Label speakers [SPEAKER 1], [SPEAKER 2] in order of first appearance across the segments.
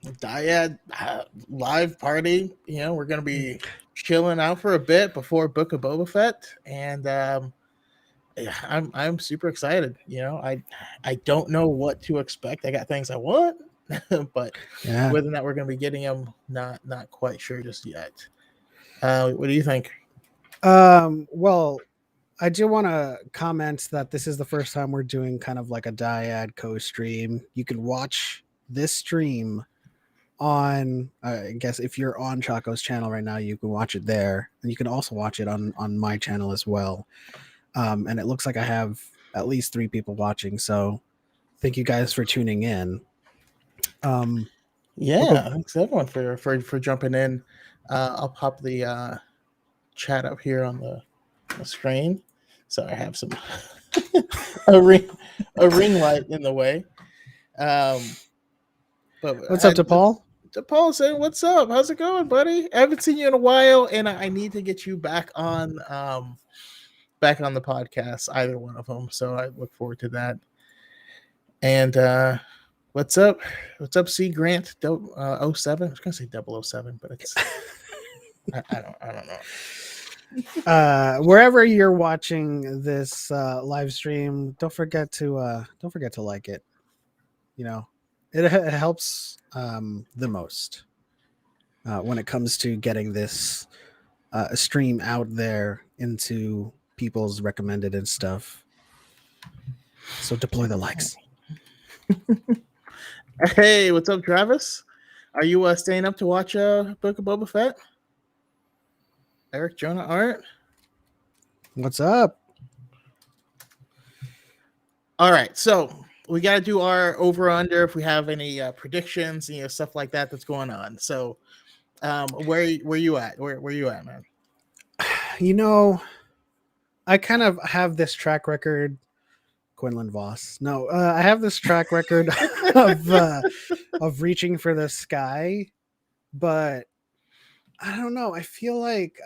[SPEAKER 1] Dyad live party. We're gonna be chilling out for a bit before Book of Boba Fett, and yeah, I'm super excited. I don't know what to expect. I got things I want, but
[SPEAKER 2] Yeah.
[SPEAKER 1] whether or not we're gonna be getting them, not quite sure just yet. What do you think?
[SPEAKER 2] Well, I do want to comment that this is the first time we're doing kind of like a dyad co-stream. You can watch this stream on, I guess, if you're on Chaco's channel right now, you can watch it there, and you can also watch it on my channel as well. And it looks like I have at least 3 people watching, so thank you guys for tuning in. We'll go.
[SPEAKER 1] Yeah, thanks everyone for jumping in. I'll pop the chat up here on the screen, so I have some a ring a ring light in the way. Um, but
[SPEAKER 2] What's up to Paul?
[SPEAKER 1] Paul saying, "What's up? How's it going, buddy? I haven't seen you in a while, and I need to get you back on the podcast. Either one of them. So I look forward to that. And what's up? What's up, C Grant? 07? I was gonna say 007, but it's I don't know.
[SPEAKER 2] Wherever you're watching this live stream, don't forget to like it. It helps the most when it comes to getting this stream out there into people's recommended and stuff. So deploy the likes.
[SPEAKER 1] Hey, what's up, Travis? Are you staying up to watch Book of Boba Fett? Eric, Jonah, Art.
[SPEAKER 2] What's up?
[SPEAKER 1] All right, so we got to do our over under if we have any predictions, stuff like that that's going on. So, where you at? Where you at, man?
[SPEAKER 2] I kind of have this track record. Quinlan Voss. No, I have this track record of reaching for the sky, but I don't know. I feel like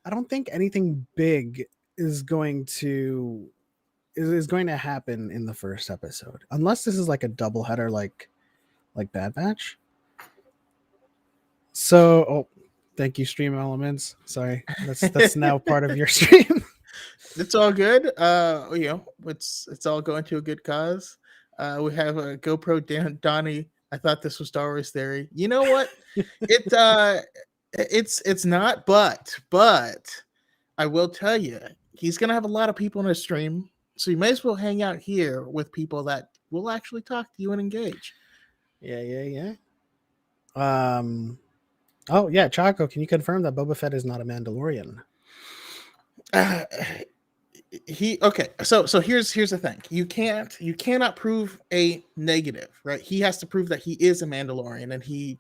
[SPEAKER 2] I don't think anything big is going to happen in the first episode, unless this is like a doubleheader, like Bad Batch. So, thank you, Stream Elements. Sorry, that's now part of your stream.
[SPEAKER 1] It's all good. It's all going to a good cause. We have a GoPro Donnie. I thought this was Star Wars theory. You know what? It's not, but I will tell you, he's gonna have a lot of people in his stream, so you may as well hang out here with people that will actually talk to you and engage.
[SPEAKER 2] Yeah. Oh yeah, Chaco, can you confirm that Boba Fett is not a Mandalorian?
[SPEAKER 1] So here's the thing. You cannot prove a negative, right? He has to prove that he is a Mandalorian, and he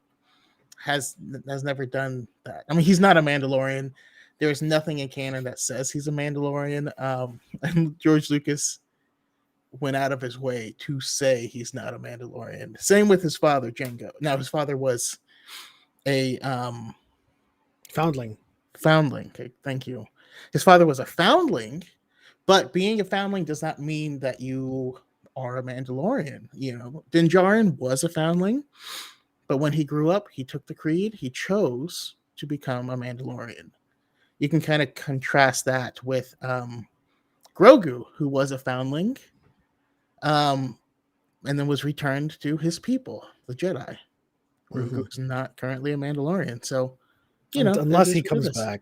[SPEAKER 1] has never done that. I mean, he's not a Mandalorian. There's nothing in canon that says he's a Mandalorian. And George Lucas went out of his way to say he's not a Mandalorian. Same with his father, Jango. Now, his father was a
[SPEAKER 2] foundling.
[SPEAKER 1] Okay, thank you. His father was a foundling, but being a foundling does not mean that you are a Mandalorian. Din Djarin was a foundling, but when he grew up, he took the creed. He chose to become a Mandalorian. You can kind of contrast that with Grogu, who was a foundling, and then was returned to his people, the Jedi. Grogu is not currently a Mandalorian, so
[SPEAKER 2] unless he comes back.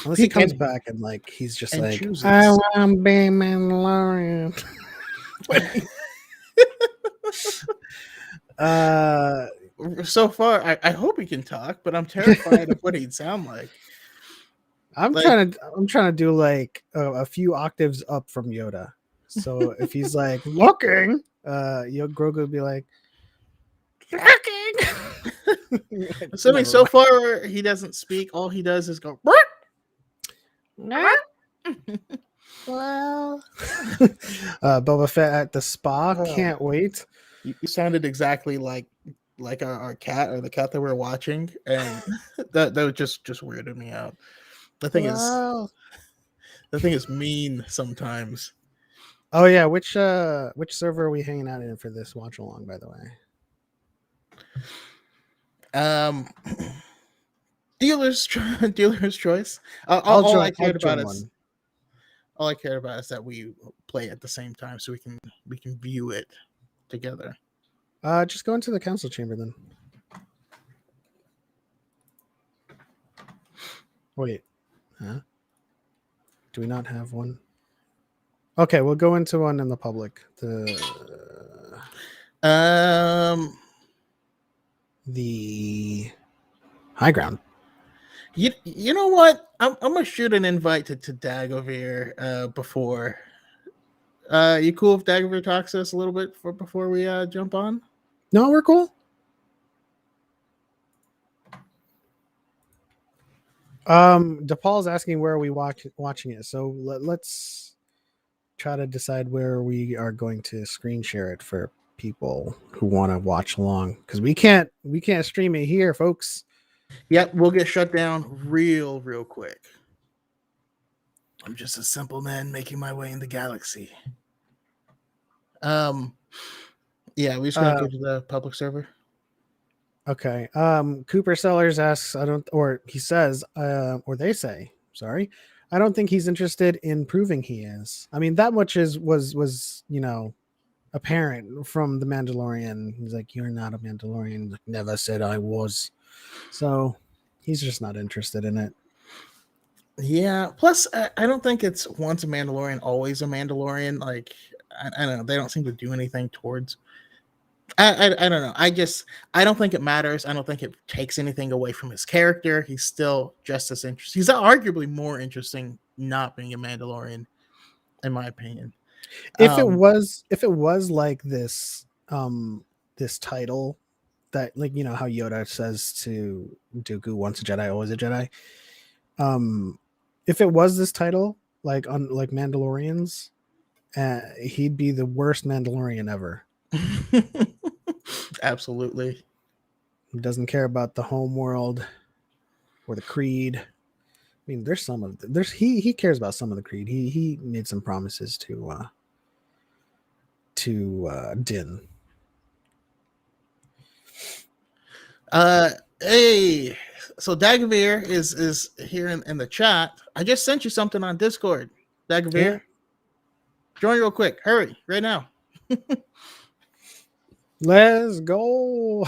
[SPEAKER 2] Unless he comes back and he's just like, chooses. I want to be Mandalorian.
[SPEAKER 1] So far, I hope he can talk, but I'm terrified of what he'd sound like.
[SPEAKER 2] I'm trying to do like a few octaves up from Yoda. So if he's like looking, Grogu would be like looking.
[SPEAKER 1] So far he doesn't speak. All he does is go.
[SPEAKER 2] Well, Boba Fett at the spa. Can't wait.
[SPEAKER 1] You sounded exactly like our cat, or the cat that we're watching, and that just weirded me out. The thing is mean sometimes.
[SPEAKER 2] Oh yeah, which server are we hanging out in for this watch along, by the way?
[SPEAKER 1] Um, dealer's choice. All I
[SPEAKER 2] I'll
[SPEAKER 1] cared about
[SPEAKER 2] join
[SPEAKER 1] is
[SPEAKER 2] one.
[SPEAKER 1] all I care about is that we play at the same time, so we can view it together.
[SPEAKER 2] Just go into the council chamber then. Wait, huh? Do we not have one? Okay, we'll go into one in the public.
[SPEAKER 1] Um,
[SPEAKER 2] The high ground.
[SPEAKER 1] you know what? I'm gonna shoot an invite to Dagobir before. You cool if Dagobir talks to us a little bit before we jump on?
[SPEAKER 2] No, we're cool. DePaul's asking where are we watching it, so let's try to decide where we are going to screen share it for people who want to watch along, because we can't stream it here, folks.
[SPEAKER 1] Yep, we'll get shut down real quick. I'm just a simple man making my way in the galaxy. Yeah, we just gotta go to the public server.
[SPEAKER 2] Okay. Cooper Sellers asks, I don't, or he says, or they say, sorry, I don't think he's interested in proving he is. I mean, that much was apparent from the Mandalorian. He's like, you're not a Mandalorian. Like, never said I was. So he's just not interested in it.
[SPEAKER 1] Yeah. Plus, I don't think it's once a Mandalorian, always a Mandalorian. Like, I don't know. They don't seem to do anything towards. I don't know. I don't think it matters. I don't think it takes anything away from his character. He's still just as interesting. He's arguably more interesting not being a Mandalorian, in my opinion.
[SPEAKER 2] If it was like this, this title that, like, how Yoda says to Dooku, once a Jedi, always a Jedi. If it was this title, like on like Mandalorians, he'd be the worst Mandalorian ever.
[SPEAKER 1] Absolutely.
[SPEAKER 2] He doesn't care about the home world or the creed. I mean, there's some of he cares about some of the creed. He made some promises to Din.
[SPEAKER 1] Hey, so Dagavir is here in the chat. I just sent you something on Discord. Dagavir,
[SPEAKER 2] Yeah.
[SPEAKER 1] join real quick. Hurry, right now.
[SPEAKER 2] Let's go.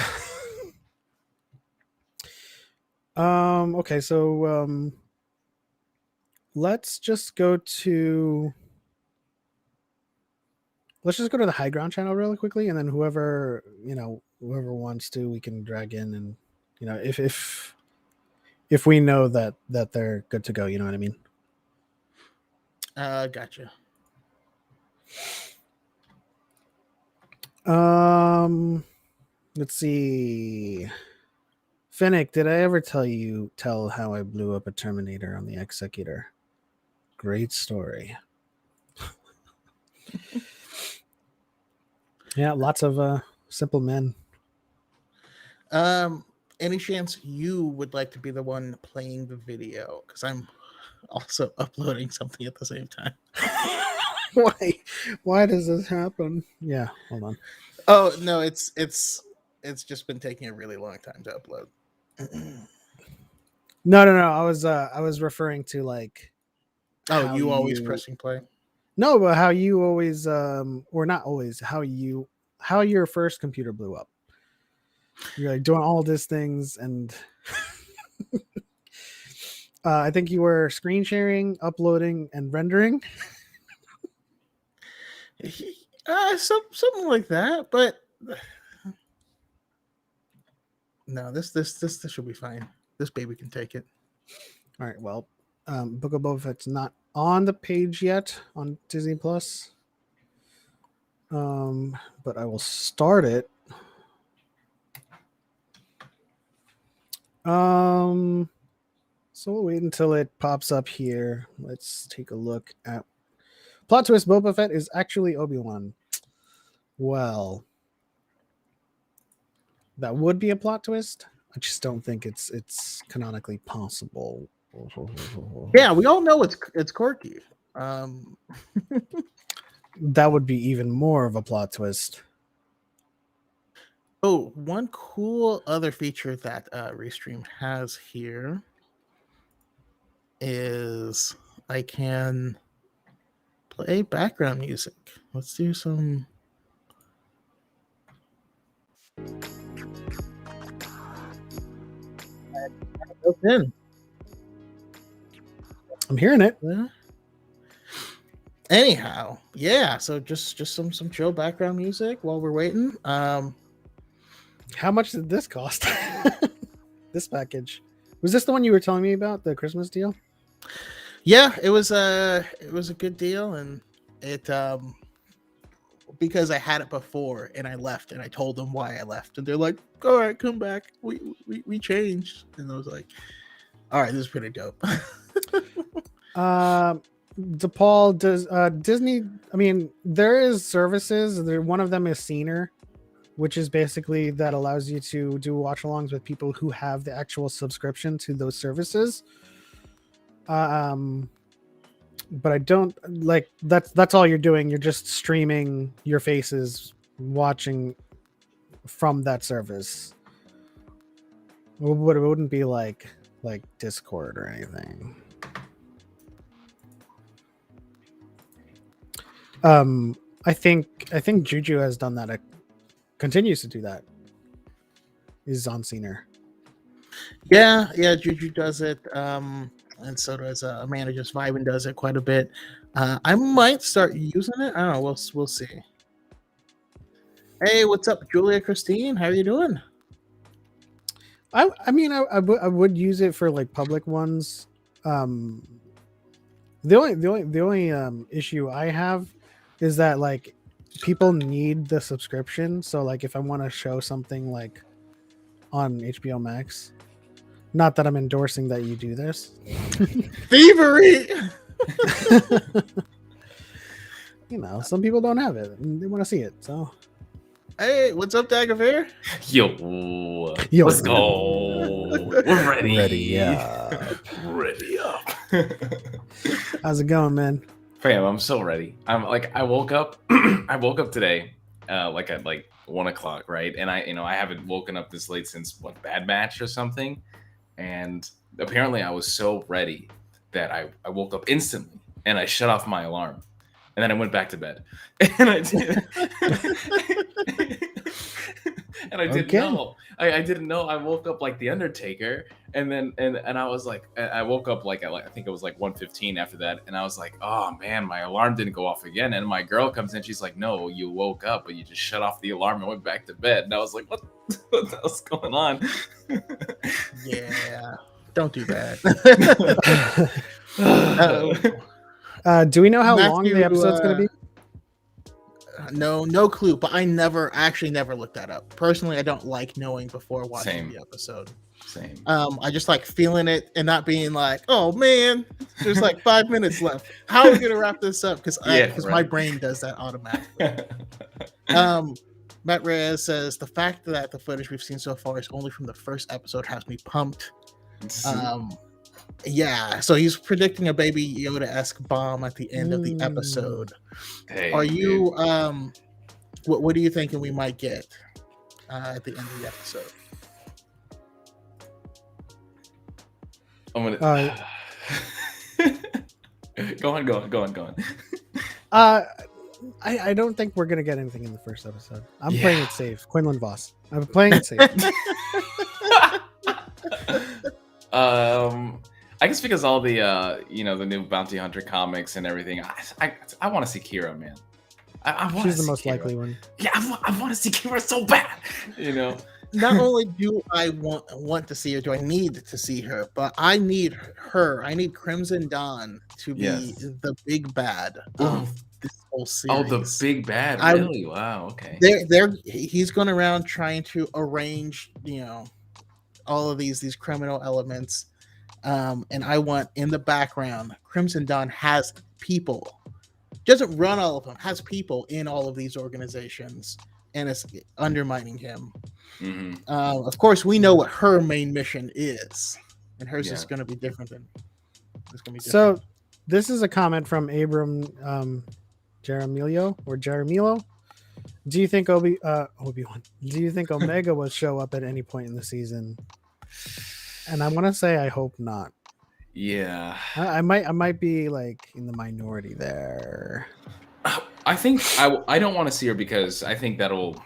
[SPEAKER 2] Okay, so let's just go to the high ground channel really quickly, and then whoever wants to, we can drag in, and if we know that they're good to go, you know what I mean.
[SPEAKER 1] Gotcha.
[SPEAKER 2] Let's see. Fennec, did I ever tell how I blew up a Terminator on the Executor? Great story. Yeah, lots of simple men.
[SPEAKER 1] Any chance you would like to be the one playing the video? Because I'm also uploading something at the same time.
[SPEAKER 2] Why does this happen? Yeah, hold on.
[SPEAKER 1] Oh no, it's just been taking a really long time to upload.
[SPEAKER 2] No. I was referring to, like,
[SPEAKER 1] oh, you always pressing play.
[SPEAKER 2] No, but how you always or not always, how your first computer blew up. You're like doing all these things, and I think you were screen sharing, uploading, and rendering.
[SPEAKER 1] Something like that, but no, this should be fine. This baby can take it.
[SPEAKER 2] All right, well, Book of Boba Fett's not on the page yet on Disney Plus, but I will start it. So we'll wait until it pops up here. Let's take a look at plot twist. Boba Fett is actually Obi-Wan. Well, that would be a plot twist. I just don't think it's canonically possible.
[SPEAKER 1] Yeah, we all know it's quirky.
[SPEAKER 2] That would be even more of a plot twist.
[SPEAKER 1] Oh, one cool other feature that Restream has here is I can play background music. Let's do some. Built in.
[SPEAKER 2] I'm hearing it.
[SPEAKER 1] Yeah. Anyhow, yeah. So just some chill background music while we're waiting.
[SPEAKER 2] How much did this cost? This package. Was this the one you were telling me about, the Christmas deal?
[SPEAKER 1] Yeah, it was a good deal, and it because I had it before and I left, and I told them why I left, and they're like, "All right, come back. We changed," and I was like, "All right, this is pretty dope."
[SPEAKER 2] DePaul, does Disney? I mean, there is services. One of them is Scener, which is basically that allows you to do watch-alongs with people who have the actual subscription to those services. But I don't like that's all you're doing. You're just streaming your faces, watching from that service. It wouldn't be like Discord or anything. I think Juju has done that. Continues to do that. Is on Scener.
[SPEAKER 1] Yeah, Juju does it, and so does Amanda. Just Vibin does it quite a bit. I might start using it. I don't know. We'll see. Hey, what's up, Julia Christine? How are you doing?
[SPEAKER 2] I mean, I would use it for like public ones. The only issue I have is that like people need the subscription. So like if I want to show something like on HBO Max, not that I'm endorsing that you do this.
[SPEAKER 1] Thievery.
[SPEAKER 2] You know, some people don't have it and they want to see it. So
[SPEAKER 1] Hey, what's up, Daggerfair?
[SPEAKER 3] Yo,
[SPEAKER 2] Yo.
[SPEAKER 3] let's go. We're ready.
[SPEAKER 2] Ready up.
[SPEAKER 3] Ready up.
[SPEAKER 2] How's it going, man?
[SPEAKER 3] Fam, I'm so ready. I'm like, I woke up. I woke up today, like at like 1 o'clock, right? And I haven't woken up this late since what, Bad Batch or something. And apparently, I was so ready that I woke up instantly and I shut off my alarm. And then I went back to bed. And I did. And I didn't know. I didn't know. I woke up like the Undertaker, and then and I was like, I woke up like at I think it was like 1:15 after that, and I was like, oh man, my alarm didn't go off again. And my girl comes in, she's like, no, you woke up, but you just shut off the alarm and went back to bed. And I was like, what the hell's going on?
[SPEAKER 1] Yeah, don't do that.
[SPEAKER 2] Do we know how
[SPEAKER 1] Matthew,
[SPEAKER 2] long the episode's going to be?
[SPEAKER 1] No clue. But I never looked that up. Personally, I don't like knowing before watching
[SPEAKER 3] Same.
[SPEAKER 1] the episode.
[SPEAKER 3] Same.
[SPEAKER 1] I just like feeling it and not being like, oh man, there's like 5 minutes left. How are we gonna wrap this up? Because my brain does that automatically. Matt Reyes says the fact that the footage we've seen so far is only from the first episode has me pumped. Yeah, so he's predicting a Baby Yoda-esque bomb at the end of the episode.
[SPEAKER 3] Hey,
[SPEAKER 1] are you what are you thinking we might get at the end of the episode?
[SPEAKER 3] I'm gonna go on.
[SPEAKER 2] I don't think we're gonna get anything in the first episode. I'm playing it safe. Quinlan Voss. I'm playing it safe.
[SPEAKER 3] I guess because all the the new Bounty Hunter comics and everything, I want to see Kira, man.
[SPEAKER 2] She's the most likely one.
[SPEAKER 3] Yeah, I want to see Kira so bad.
[SPEAKER 1] Not only do I want to see her, do I need to see her, but I need her. I need Crimson Dawn to be the big bad of this whole series.
[SPEAKER 3] Oh, the big bad! Really? Wow. Okay.
[SPEAKER 1] He's going around trying to arrange, all of these criminal elements, and I want in the background. Crimson Dawn has people. Doesn't run all of them. Has people in all of these organizations, and it's undermining him.
[SPEAKER 3] Mm-hmm.
[SPEAKER 1] Of course, we know what her main mission is, and hers is going to be different than. It's going to be different.
[SPEAKER 2] So, this is a comment from Abram Jaramillo. Do you think Obi-Wan? Do you think Omega will show up at any point in the season? And I want to say I hope not.
[SPEAKER 3] Yeah.
[SPEAKER 2] I might be like in the minority there.
[SPEAKER 3] I think I don't want to see her because I think that'll.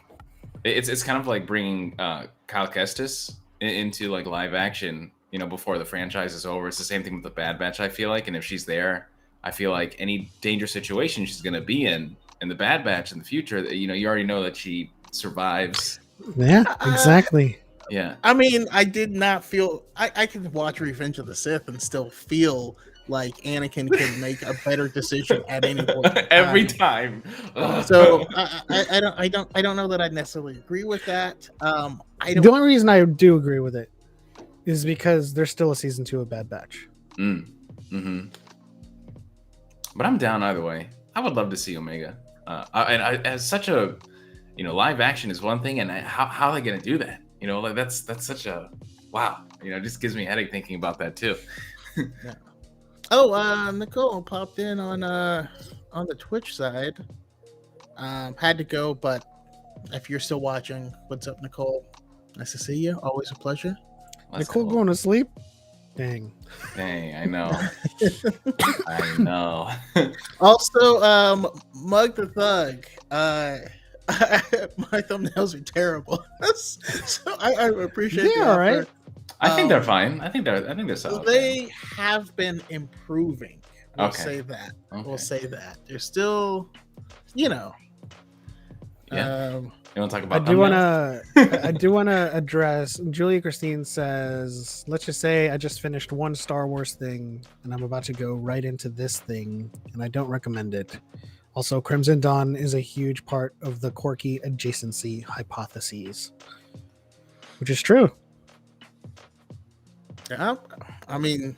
[SPEAKER 3] It's kind of like bringing Kyle Kestis into like live action. You know, before the franchise is over. It's the same thing with the Bad Batch. I feel like, and if she's there, I feel like any dangerous situation she's going to be in the Bad Batch in the future, you know, you already know that she survives.
[SPEAKER 2] Yeah, exactly.
[SPEAKER 3] Yeah.
[SPEAKER 1] I mean, I did not feel I could watch Revenge of the Sith and still feel like Anakin could make a better decision at any point.
[SPEAKER 3] Every time.
[SPEAKER 1] So I don't know that I necessarily agree with that. I don't.
[SPEAKER 2] The only reason I do agree with it is because there's still a season 2 of Bad Batch.
[SPEAKER 3] Mm-hmm. But I'm down either way. I would love to see Omega. As such a, you know, live action is one thing, and how are they going to do that? You know, like that's such a wow. You know, it just gives me a headache thinking about that too.
[SPEAKER 1] Yeah. Oh, Nicole popped in on the Twitch side. Had to go, but if you're still watching, what's up, Nicole? Nice to see you. Always a pleasure.
[SPEAKER 2] Nicole going to sleep? Dang,
[SPEAKER 3] I know. I know.
[SPEAKER 1] Also, Mug the Thug. My thumbnails are terrible, so I appreciate.
[SPEAKER 2] Yeah, all right.
[SPEAKER 3] I think they're fine. I think they're solid.
[SPEAKER 1] They have been improving. We'll
[SPEAKER 3] Okay.
[SPEAKER 1] say that.
[SPEAKER 3] Okay.
[SPEAKER 1] We'll say that. They're still, you know.
[SPEAKER 3] Yeah. You want to talk about?
[SPEAKER 2] I do want to address. Julia Christine says, "Let's just say I just finished one Star Wars thing, and I'm about to go right into this thing, and I don't recommend it. Also, Crimson Dawn is a huge part of the quirky adjacency hypotheses, which is true."
[SPEAKER 1] Yeah, I mean,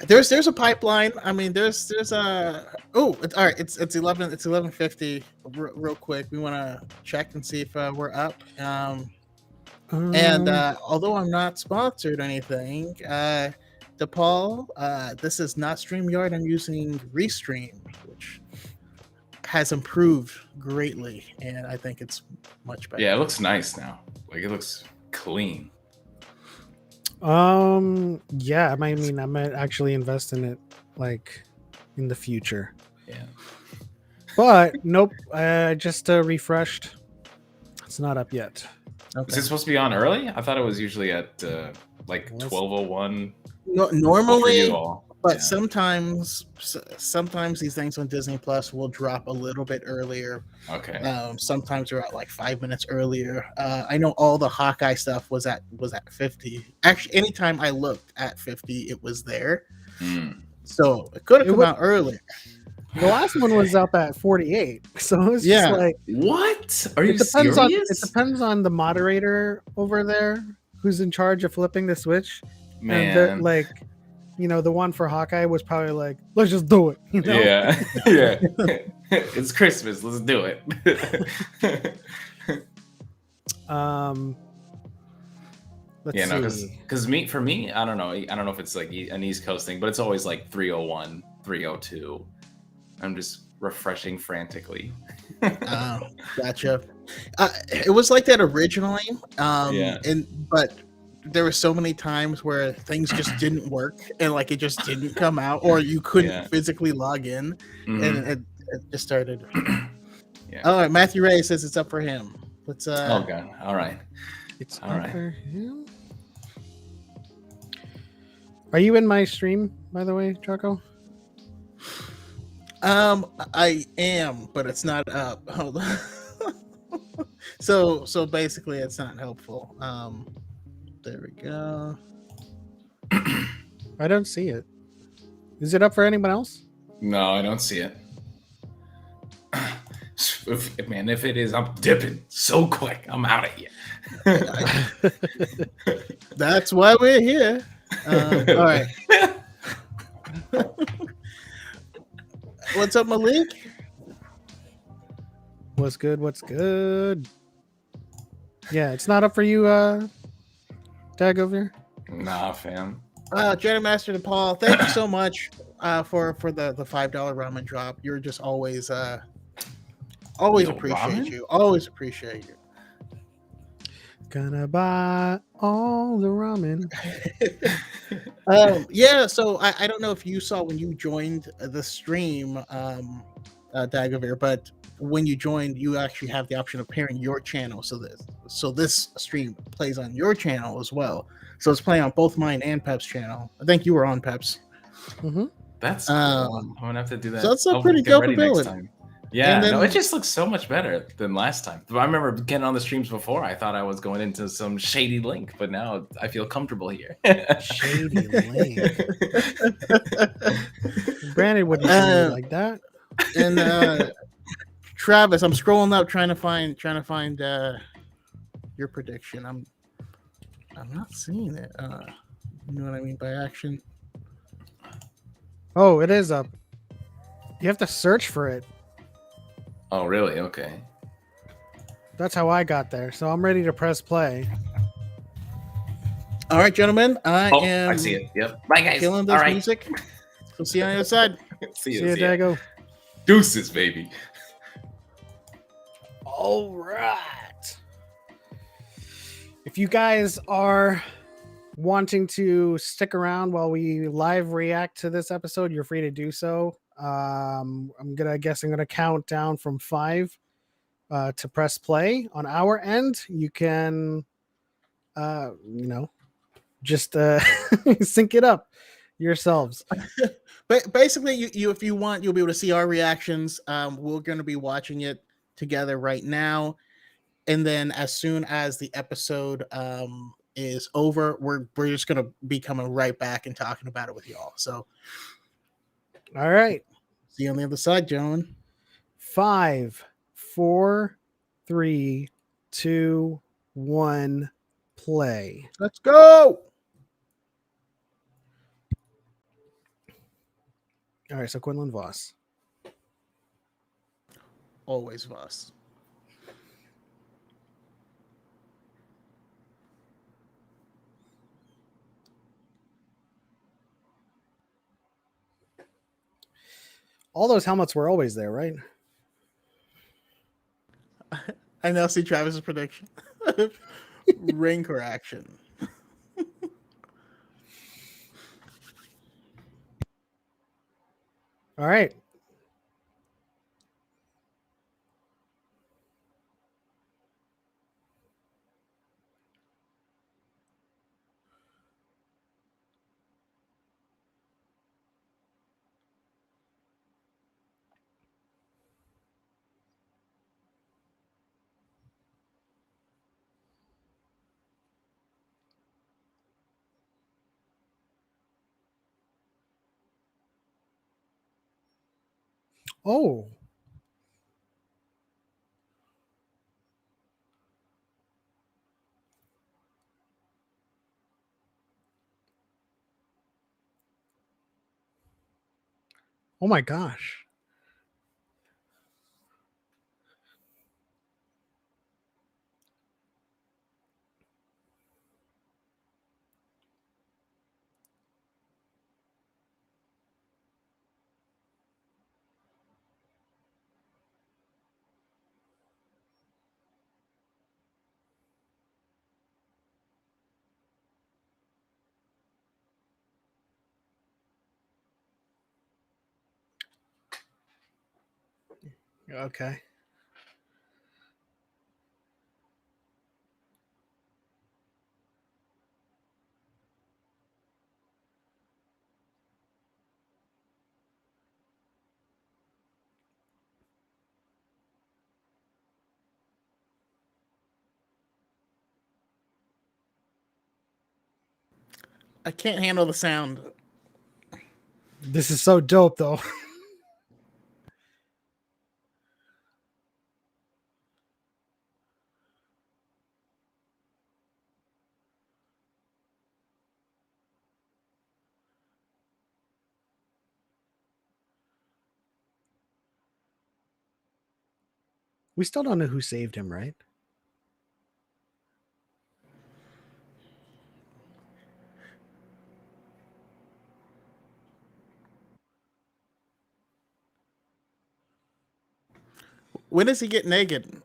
[SPEAKER 1] there's a pipeline. I mean, there's a all right. It's 11:50. Real quick, we want to check and see if we're up. And although I'm not sponsored or anything, DePaul, this is not StreamYard. I'm using Restream, which has improved greatly, and I think it's much better.
[SPEAKER 3] Yeah, it looks nice now. Like it looks clean.
[SPEAKER 2] Yeah, I mean, I might actually invest in it, like, in the future.
[SPEAKER 3] Yeah.
[SPEAKER 2] But nope, I just refreshed. It's not up yet.
[SPEAKER 1] Okay.
[SPEAKER 3] Is it supposed to be on early? I thought it was usually at like 12:01.
[SPEAKER 1] Normally, but
[SPEAKER 3] yeah.
[SPEAKER 1] sometimes these things on Disney Plus will drop a little bit earlier.
[SPEAKER 3] Okay.
[SPEAKER 1] Sometimes they're at like 5 minutes earlier. I know all the Hawkeye stuff was at 50. Actually, anytime I looked at 50, it was there. So it could have come out earlier.
[SPEAKER 2] The last one was up at 48. So it's just like,
[SPEAKER 3] what? Are you
[SPEAKER 2] serious?
[SPEAKER 3] serious?
[SPEAKER 2] It depends on the moderator over there who's in charge of flipping the switch.
[SPEAKER 3] Man,
[SPEAKER 2] and like, you know, the one for Hawkeye was probably like, let's just do it. You know?
[SPEAKER 3] Yeah. Yeah. It's Christmas. Let's do it.
[SPEAKER 2] Let's see.
[SPEAKER 3] Because for me, I don't know if it's like an East Coast thing, but it's always like 3:01, 3:02. I'm just refreshing frantically.
[SPEAKER 1] Gotcha. It was like that originally. But there were so many times where things just didn't work and like it just didn't come out, or you couldn't physically log in, and it just started.
[SPEAKER 3] Yeah.
[SPEAKER 1] All right, Matthew Ray says it's up for him. Let's.
[SPEAKER 3] Oh God! All right.
[SPEAKER 2] It's
[SPEAKER 3] all right.
[SPEAKER 2] For him. Are you in my stream, by the way, Chaco?
[SPEAKER 1] I am, but it's not up. Hold on. So basically, it's not helpful. There we go.
[SPEAKER 2] I don't see it. Is it up for anyone else?
[SPEAKER 3] No, I don't see it. If it is, I'm dipping so quick. I'm out of here.
[SPEAKER 1] That's why we're here. All right. What's up, Malik?
[SPEAKER 2] What's good? What's good? Yeah, it's not up for you, Tag over here.
[SPEAKER 3] Nah, fam.
[SPEAKER 1] Jedi Master DePaul, thank you so much for the $5 ramen drop. You're just always Always
[SPEAKER 3] Yo,
[SPEAKER 1] appreciate
[SPEAKER 3] ramen?
[SPEAKER 1] you. Always appreciate you.
[SPEAKER 2] Gonna buy all the ramen.
[SPEAKER 1] Yeah, so I don't know if you saw when you joined the stream, Dagavir, but when you joined, you actually have the option of pairing your channel, so this stream plays on your channel as well. So it's playing on both mine and Pep's channel. I think you were on Pep's.
[SPEAKER 2] Mm-hmm.
[SPEAKER 3] That's cool.
[SPEAKER 1] Um,
[SPEAKER 3] I'm gonna have to do
[SPEAKER 1] so
[SPEAKER 3] that.
[SPEAKER 1] that's a
[SPEAKER 3] I'll
[SPEAKER 1] pretty
[SPEAKER 3] get
[SPEAKER 1] dope
[SPEAKER 3] ready next
[SPEAKER 1] ability.
[SPEAKER 3] time.
[SPEAKER 1] And
[SPEAKER 3] Yeah, no, it
[SPEAKER 1] then
[SPEAKER 3] just looks so much better than last time. I remember getting on the streams before. I thought I was going into some shady link, but now I feel comfortable here.
[SPEAKER 2] Shady link. Brandon wouldn't say it like that.
[SPEAKER 1] and Travis, I'm scrolling up trying to find your prediction. I'm not seeing it. You know what I mean by action?
[SPEAKER 2] Oh, it is up. You have to search for it.
[SPEAKER 3] Oh, really? Okay.
[SPEAKER 2] That's how I got there. So I'm ready to press play.
[SPEAKER 1] All right, gentlemen, I
[SPEAKER 3] Oh,
[SPEAKER 1] am
[SPEAKER 3] I see it. Yep. Bye, guys.
[SPEAKER 1] killing
[SPEAKER 3] All
[SPEAKER 1] this
[SPEAKER 3] right.
[SPEAKER 1] music. We'll see you on the other side.
[SPEAKER 3] See
[SPEAKER 2] See ya,
[SPEAKER 3] ya.
[SPEAKER 2] Dago.
[SPEAKER 3] Deuces, baby.
[SPEAKER 2] All right. If you guys are wanting to stick around while we live react to this episode, you're free to do so. I'm gonna count down from 5 to press play. On our end, you can just sync it up yourselves.
[SPEAKER 1] But basically, you if you want, you'll be able to see our reactions. We're going to be watching it together right now, and then as soon as the episode is over, we're just going to be coming right back and talking about it with y'all. So,
[SPEAKER 2] All right.
[SPEAKER 1] see you on the other side, gentlemen.
[SPEAKER 2] 5, 4, 3, 2, 1, play.
[SPEAKER 1] Let's go.
[SPEAKER 2] All right, so Quinlan Voss.
[SPEAKER 1] Always Voss.
[SPEAKER 2] All those helmets were always there, right?
[SPEAKER 1] I now see Travis's prediction. Rancor action.
[SPEAKER 2] All right. Oh. Oh my gosh. Okay.
[SPEAKER 1] I can't handle the sound.
[SPEAKER 2] This is so dope, though. We still don't know who saved him, right?
[SPEAKER 1] When does he get naked?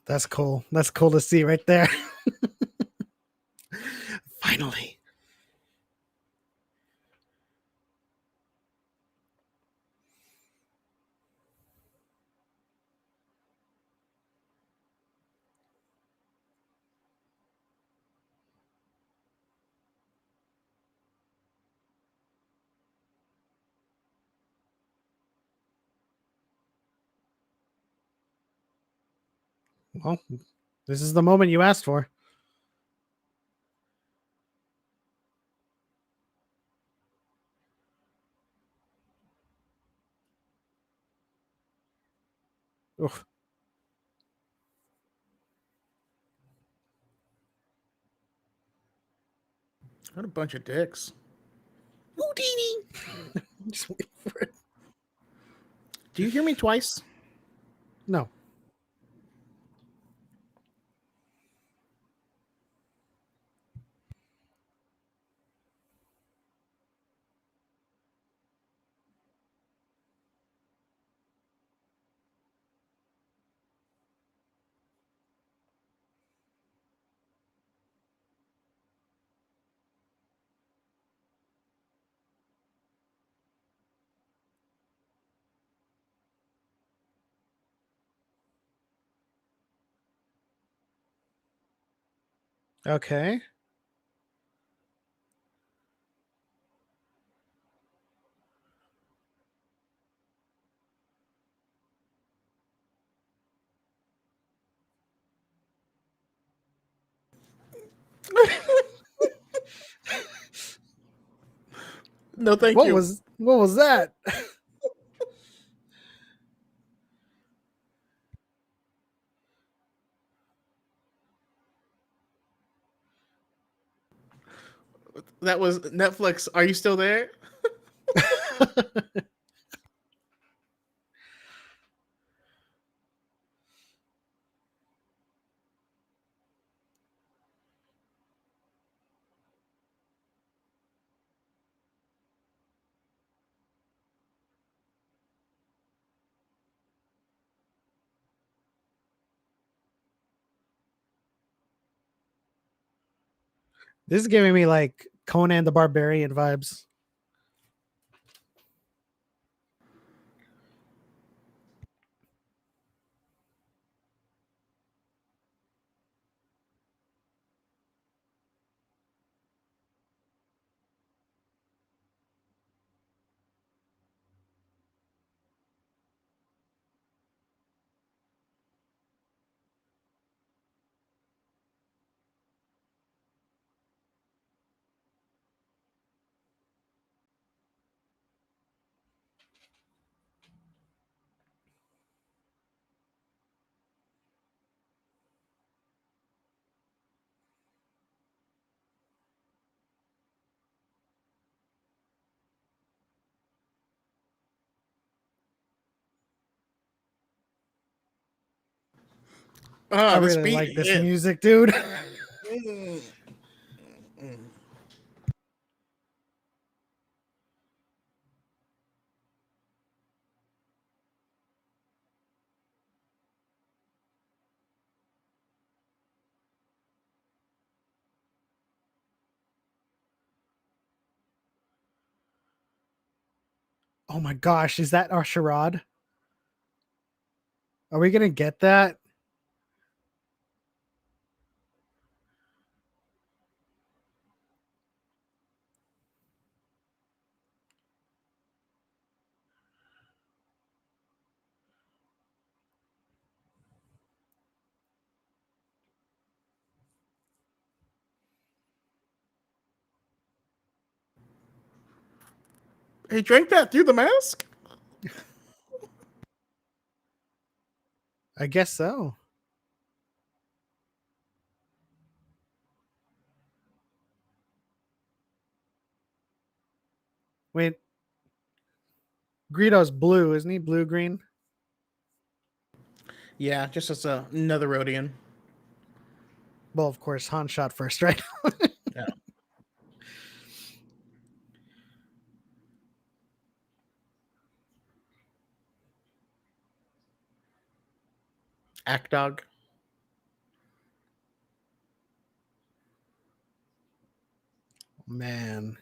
[SPEAKER 2] That's cool. That's cool to see right there. Finally. Well, this is the moment you asked for. Oof.
[SPEAKER 1] What a bunch of dicks. Houdini.
[SPEAKER 2] Just wait for it.
[SPEAKER 1] Do you hear me twice?
[SPEAKER 2] No. Okay.
[SPEAKER 1] No, thank
[SPEAKER 2] What
[SPEAKER 1] you.
[SPEAKER 2] was that?
[SPEAKER 1] That was Netflix. Are you still there?
[SPEAKER 2] This is giving me like Conan the Barbarian vibes. I
[SPEAKER 1] This
[SPEAKER 2] really
[SPEAKER 1] beat
[SPEAKER 2] like this
[SPEAKER 1] hit.
[SPEAKER 2] music, dude.
[SPEAKER 1] Mm.
[SPEAKER 2] Oh my gosh, is that our charade? Are we gonna get that?
[SPEAKER 1] He drank that through the mask?
[SPEAKER 2] I guess so. Wait, Greedo's blue, isn't he? Blue green.
[SPEAKER 1] Yeah, just as another Rhodian.
[SPEAKER 2] Well, of course, Han shot first, right?
[SPEAKER 1] Yeah. Dog.
[SPEAKER 2] Man.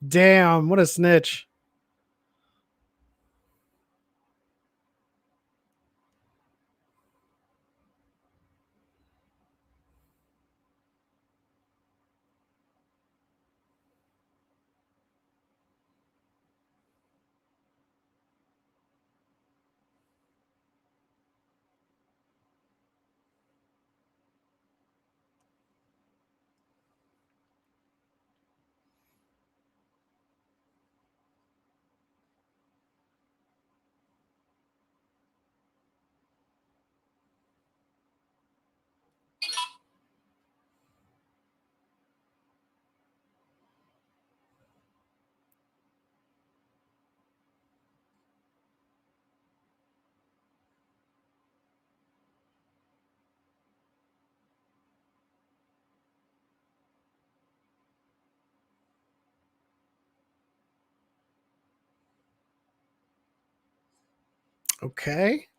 [SPEAKER 2] Damn, what a snitch. Okay.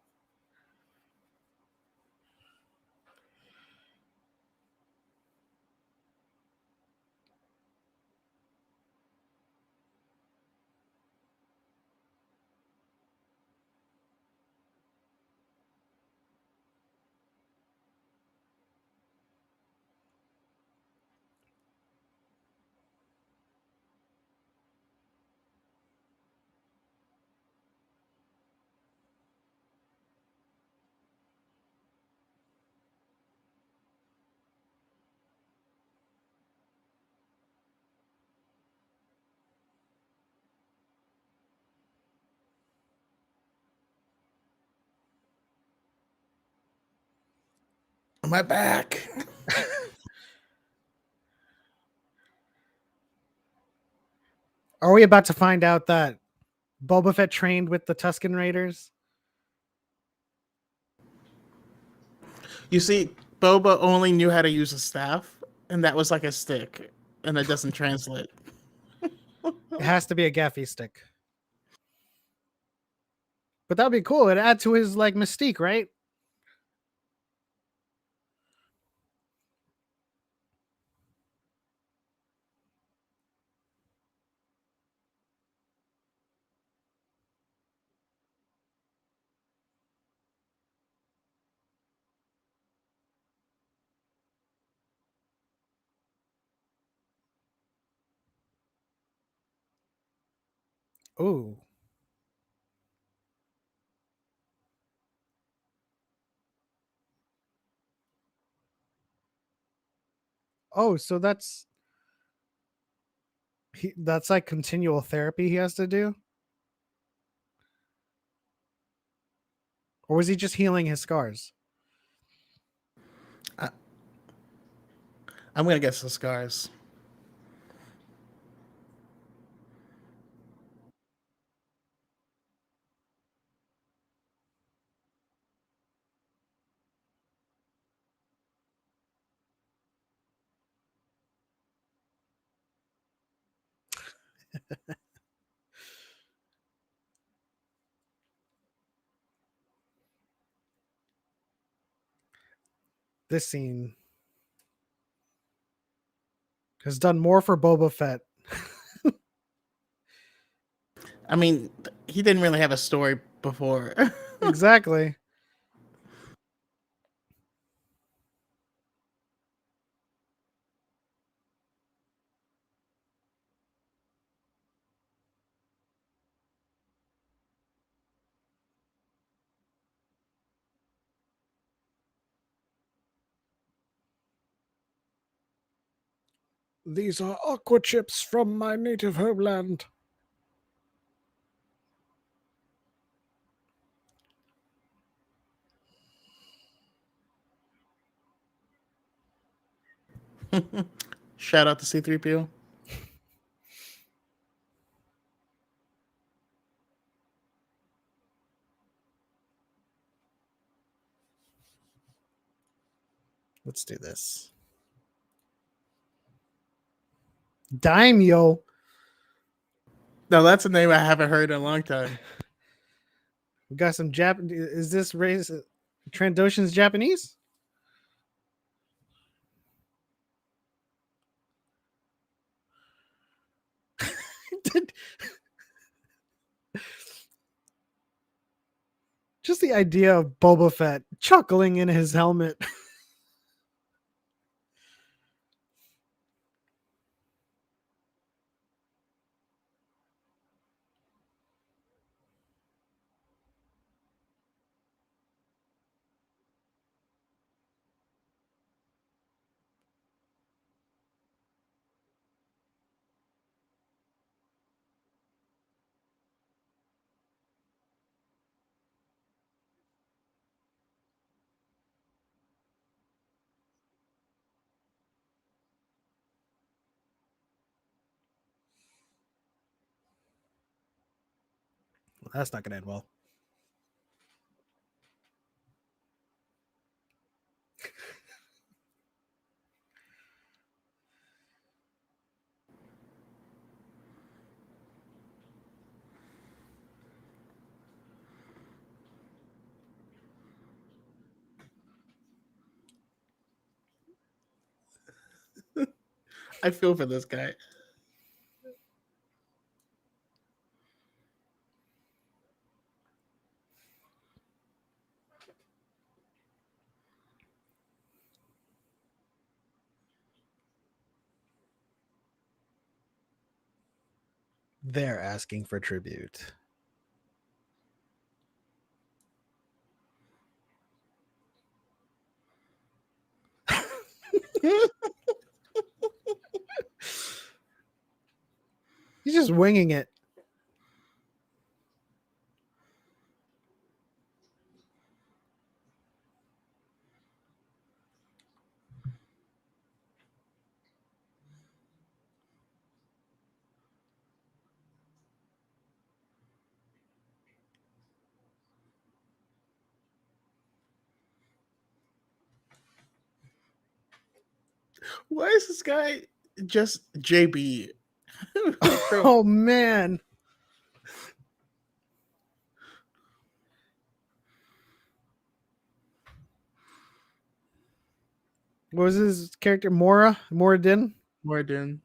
[SPEAKER 1] Am I back?
[SPEAKER 2] Are we about to find out that Boba Fett trained with the Tusken Raiders?
[SPEAKER 1] You see, Boba only knew how to use a staff, and that was like a stick, and that doesn't translate.
[SPEAKER 2] It has to be a gaffy stick. But that'd be cool. It'd add to his like mystique, right? Ooh. Oh, so that's like continual therapy he has to do? Or was he just healing his scars?
[SPEAKER 1] I'm gonna guess the scars.
[SPEAKER 2] This scene has done more for Boba Fett.
[SPEAKER 1] I mean, he didn't really have a story before.
[SPEAKER 2] Exactly. These are aqua chips from my native homeland.
[SPEAKER 1] Shout out to C3PO.
[SPEAKER 2] Let's do this. Daimyo.
[SPEAKER 1] No, that's a name I haven't heard in a long time.
[SPEAKER 2] We got some Is this race Trandoshan's Japanese? Just the idea of Boba Fett chuckling in his helmet. That's not going to end well.
[SPEAKER 1] I feel for this guy.
[SPEAKER 2] They're asking for tribute. He's just winging it.
[SPEAKER 1] Why is this guy just JB?
[SPEAKER 2] Oh man. What was his character? Moradin?
[SPEAKER 1] Morden.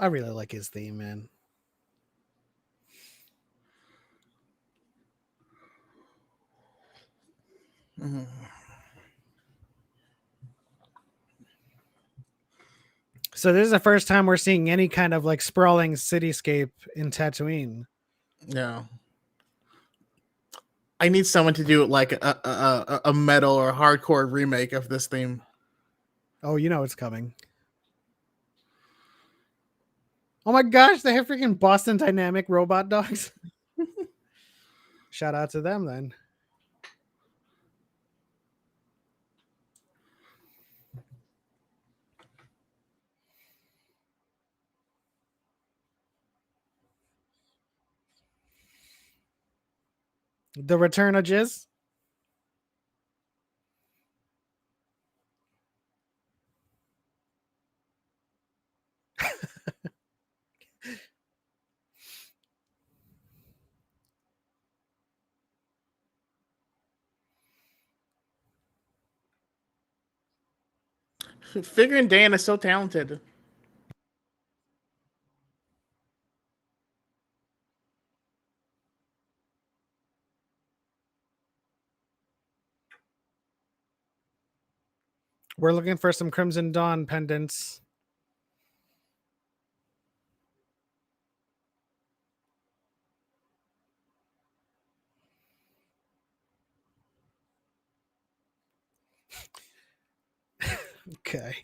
[SPEAKER 2] I really like his theme, man.
[SPEAKER 1] Mhm.
[SPEAKER 2] So this is the first time we're seeing any kind of like sprawling cityscape in Tatooine.
[SPEAKER 1] No. I need someone to do like a metal or hardcore remake of this theme.
[SPEAKER 2] Oh, you know it's coming. Oh my gosh, they have freaking Boston Dynamic robot dogs. Shout out to them then. The Return of Jizz.
[SPEAKER 1] Figuring Dan is so talented.
[SPEAKER 2] We're looking for some Crimson Dawn pendants. Okay.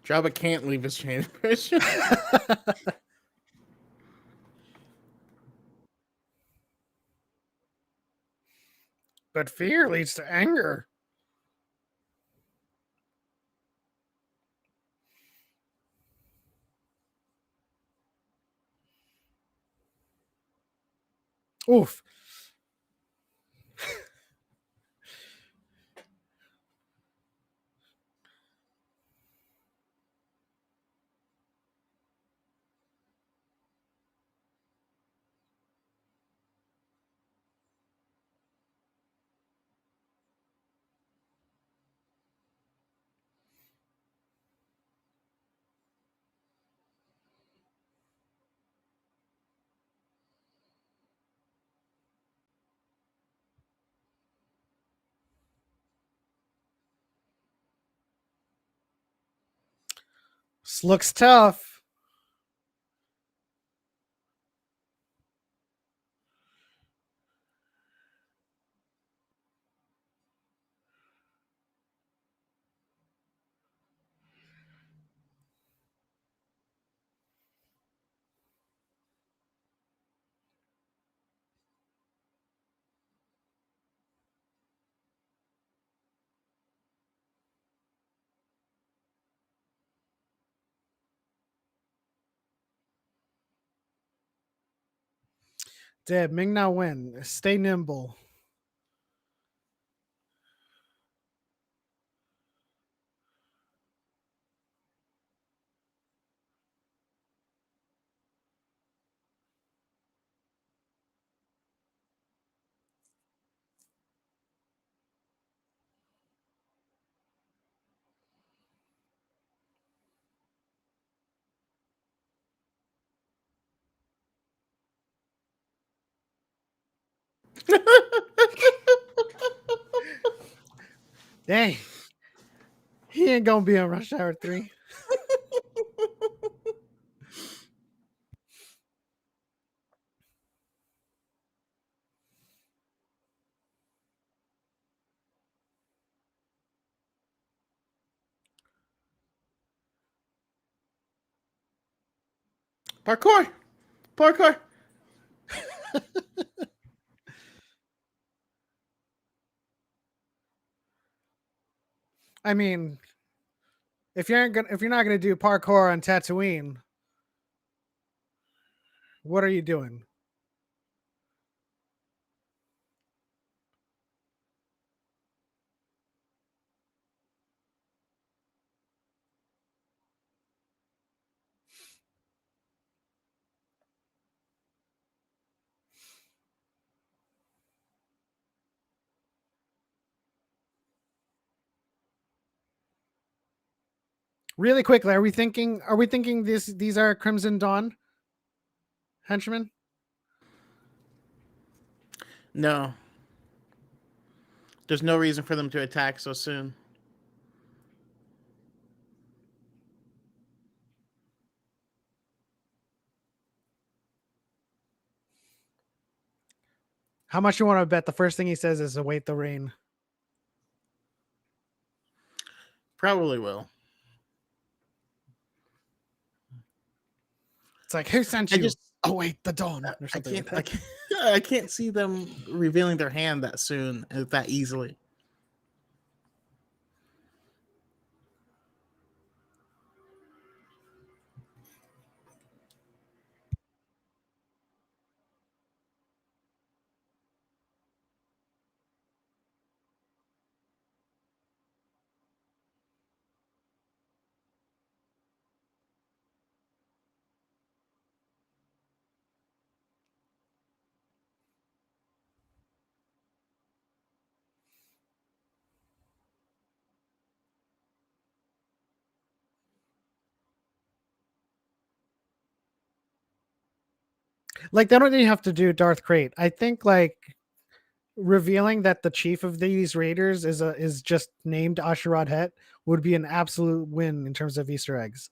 [SPEAKER 1] Jabba can't leave his chambers.
[SPEAKER 2] But fear leads to anger. Oof. This looks tough. Dead. Ming Na Wen. Stay nimble. Dang, he ain't gonna be on Rush Hour 3.
[SPEAKER 1] Parkour, parkour.
[SPEAKER 2] I mean, if you're not gonna do parkour on Tatooine, what are you doing? Really quickly, are we thinking these are Crimson Dawn henchmen?
[SPEAKER 1] No, there's no reason for them to attack so soon.
[SPEAKER 2] How much you want to bet the first thing he says is await the rain?
[SPEAKER 1] Probably will.
[SPEAKER 2] It's like, who sent
[SPEAKER 1] I
[SPEAKER 2] you?
[SPEAKER 1] just
[SPEAKER 2] Await the dawn or
[SPEAKER 1] I
[SPEAKER 2] something
[SPEAKER 1] can't,
[SPEAKER 2] like
[SPEAKER 1] I
[SPEAKER 2] that.
[SPEAKER 1] can't, I can't see them revealing their hand that soon, that easily.
[SPEAKER 2] Like they don't even have to do Darth Crate. I think like revealing that the chief of these raiders is just named Asherad Het would be an absolute win in terms of Easter eggs.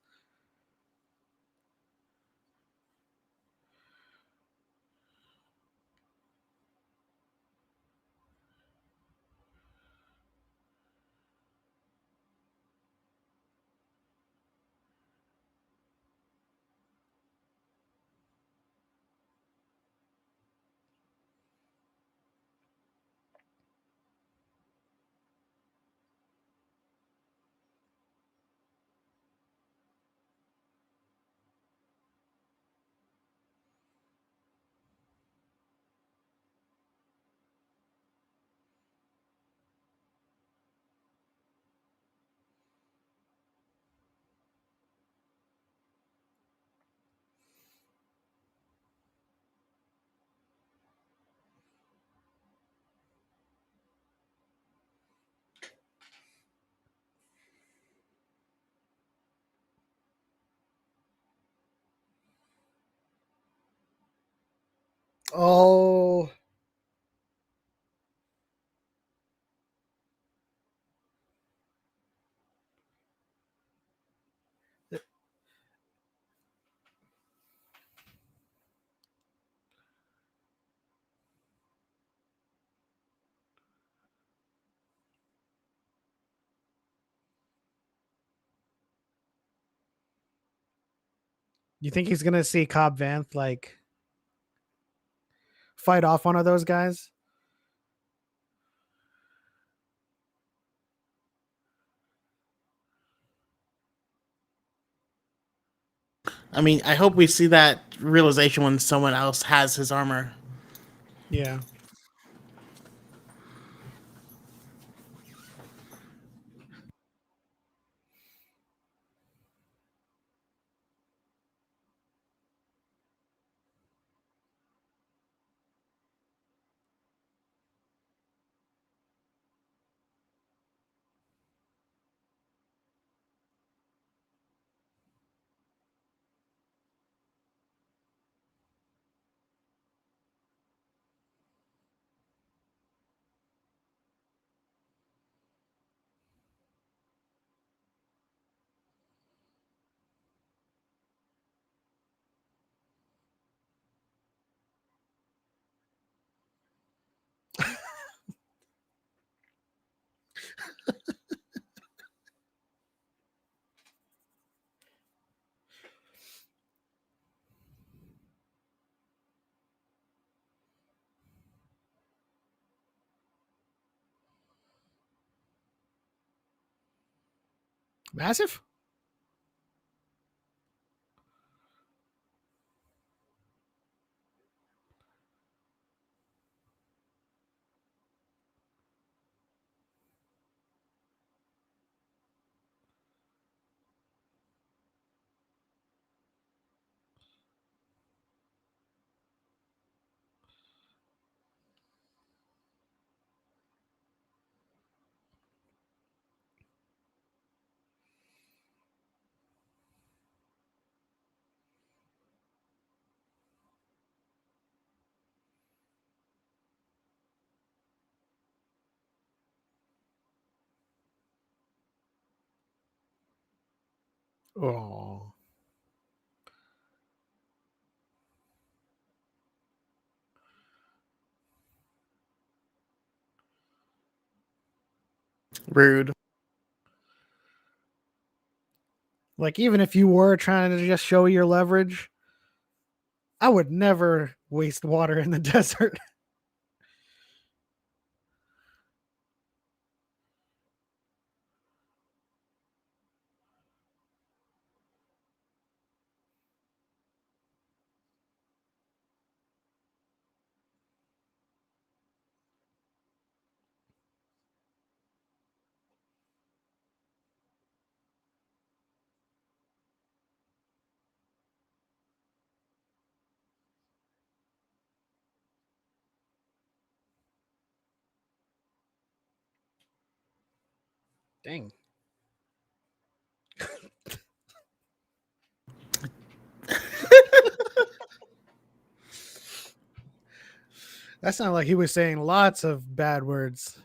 [SPEAKER 2] Oh, you think he's gonna see Cobb Vanth like fight off one of those guys?
[SPEAKER 1] I mean, I hope we see that realization when someone else has his armor.
[SPEAKER 2] Yeah. Massive? Oh.
[SPEAKER 1] Rude.
[SPEAKER 2] Like, even if you were trying to just show your leverage, I would never waste water in the desert. Dang. That sounded like he was saying lots of bad words.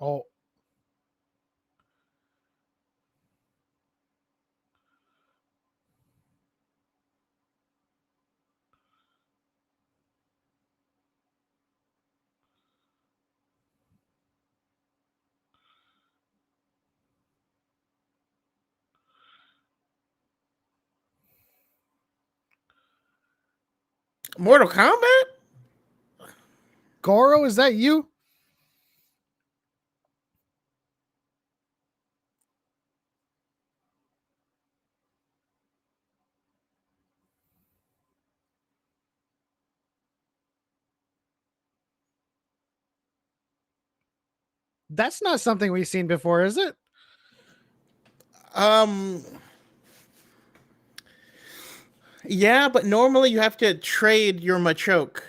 [SPEAKER 2] Oh.
[SPEAKER 1] Mortal Kombat?
[SPEAKER 2] Goro, is that you? That's not something we've seen before, is it?
[SPEAKER 1] Yeah, but normally you have to trade your Machoke.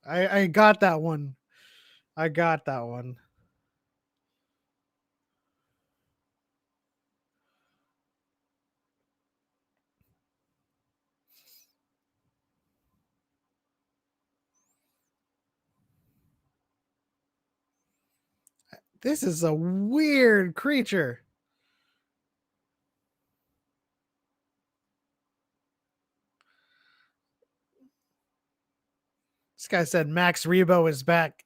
[SPEAKER 2] I got that one. I got that one. This is a weird creature. This guy said Max Rebo is back.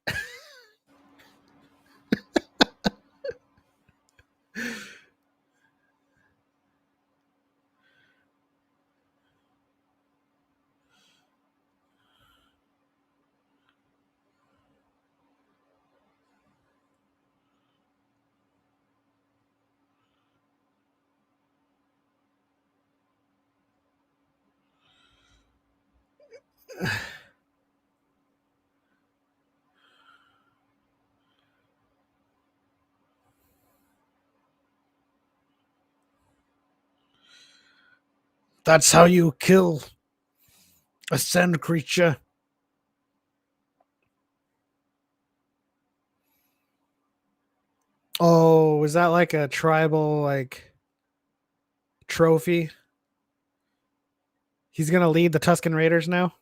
[SPEAKER 2] That's how you kill a sand creature. Oh, is that like a tribal like trophy? He's gonna lead the Tusken Raiders now.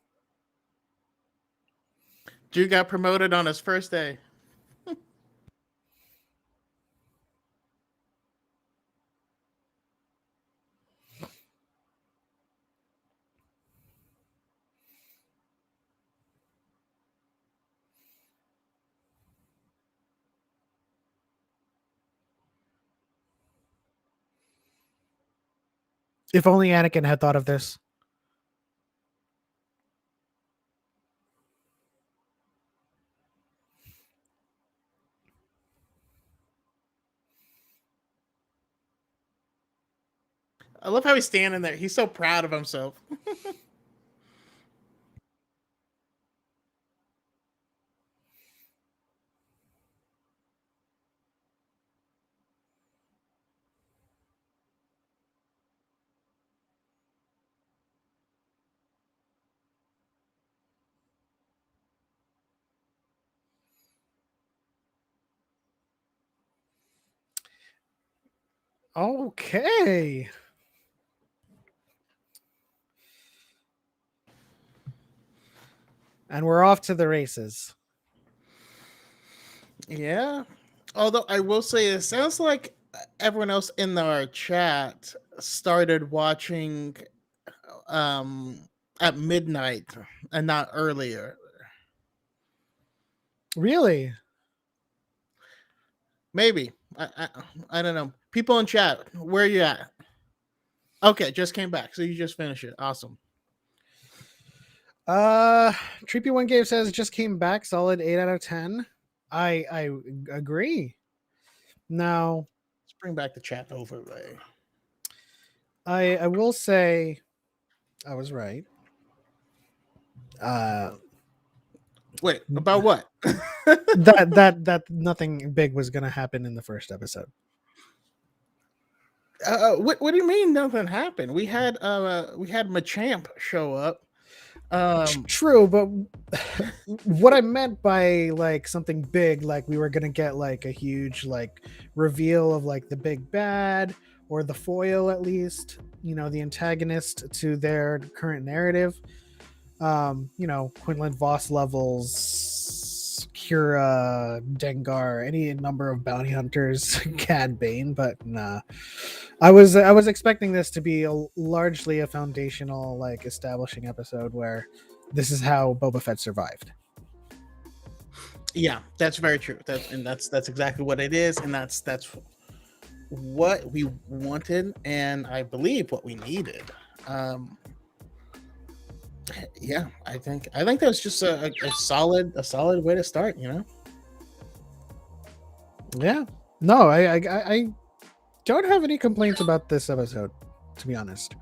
[SPEAKER 1] Drew got promoted on his first day.
[SPEAKER 2] If only Anakin had thought of this.
[SPEAKER 1] I love how he's standing there. He's so proud of himself.
[SPEAKER 2] Okay. And we're off to the races.
[SPEAKER 1] Yeah. Although I will say, it sounds like everyone else in our chat started watching at midnight and not earlier.
[SPEAKER 2] Really?
[SPEAKER 1] Maybe. I don't know. People in chat, where are you at? Okay, just came back. So you just finished it. Awesome.
[SPEAKER 2] Treepy One Game says just came back, solid 8 out of 10. I agree. Now,
[SPEAKER 1] Let's bring back the chat overlay.
[SPEAKER 2] I will say I was right.
[SPEAKER 1] Wait, about what?
[SPEAKER 2] that nothing big was gonna happen in the first episode.
[SPEAKER 1] What do you mean nothing happened? We had Machamp show up.
[SPEAKER 2] True, but what I meant by like something big, like we were gonna get like a huge like reveal of like the big bad or the foil, at least, you know, the antagonist to their current narrative. You know, Quinlan Voss levels, Kira, Dengar, any number of bounty hunters, Cad Bane, but nah. I was expecting this to be largely a foundational, like, establishing episode where this is how Boba Fett survived.
[SPEAKER 1] Yeah, that's very true. That's exactly what it is, and that's what we wanted, and I believe what we needed. Yeah, I think that's just a solid way to start. You know.
[SPEAKER 2] Yeah. No, I don't have any complaints about this episode, to be honest.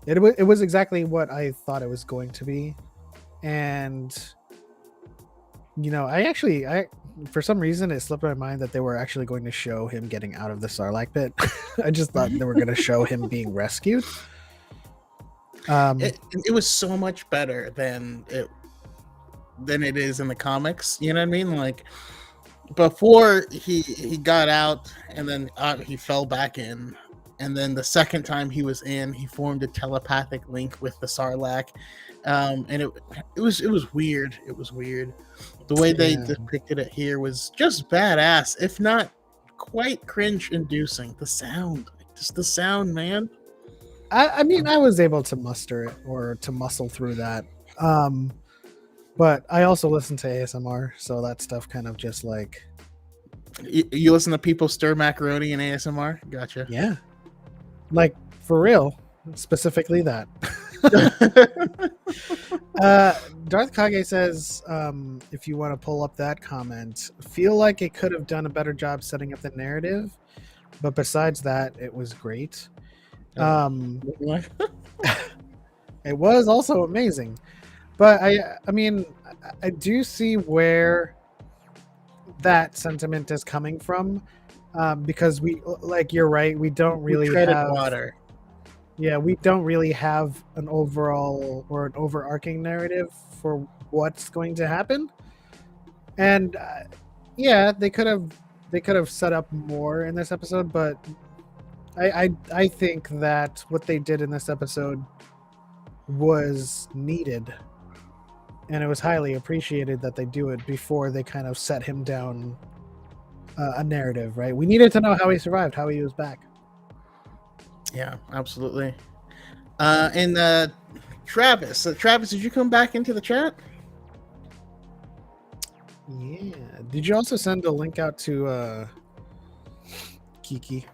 [SPEAKER 2] It was exactly what I thought it was going to be, and you know, I for some reason it slipped my mind that they were actually going to show him getting out of the Sarlacc pit. I just thought they were going to show him being rescued.
[SPEAKER 1] It was so much better than it is in the comics. You know what I mean? Like, before he got out and then he fell back in, and then the second time he was in, he formed a telepathic link with the Sarlacc, and it was weird. It was weird. The way they depicted it here was just badass, if not quite cringe-inducing. The sound, man.
[SPEAKER 2] I mean, I was able to muster it or to muscle through that. But I also listen to ASMR, so that stuff kind of just like...
[SPEAKER 1] You listen to people stir macaroni in ASMR? Gotcha.
[SPEAKER 2] Yeah. Like, for real. Specifically that. Darth Kage says, if you want to pull up that comment, feel like it could have done a better job setting up the narrative, but besides that, it was great. It was also amazing, but I mean, I do see where that sentiment is coming from, because we, like, you're right, we don't really have
[SPEAKER 1] water.
[SPEAKER 2] Yeah, we don't really have an overall or an overarching narrative for what's going to happen, and yeah, they could have set up more in this episode, but I think that what they did in this episode was needed. and it was highly appreciated that they do it before they kind of set him down a narrative, right? We needed to know how he survived, how he was back.
[SPEAKER 1] Yeah, absolutely. And Travis, Travis, did you come back into the chat?
[SPEAKER 2] Yeah. Did you also send a link out to Kiki?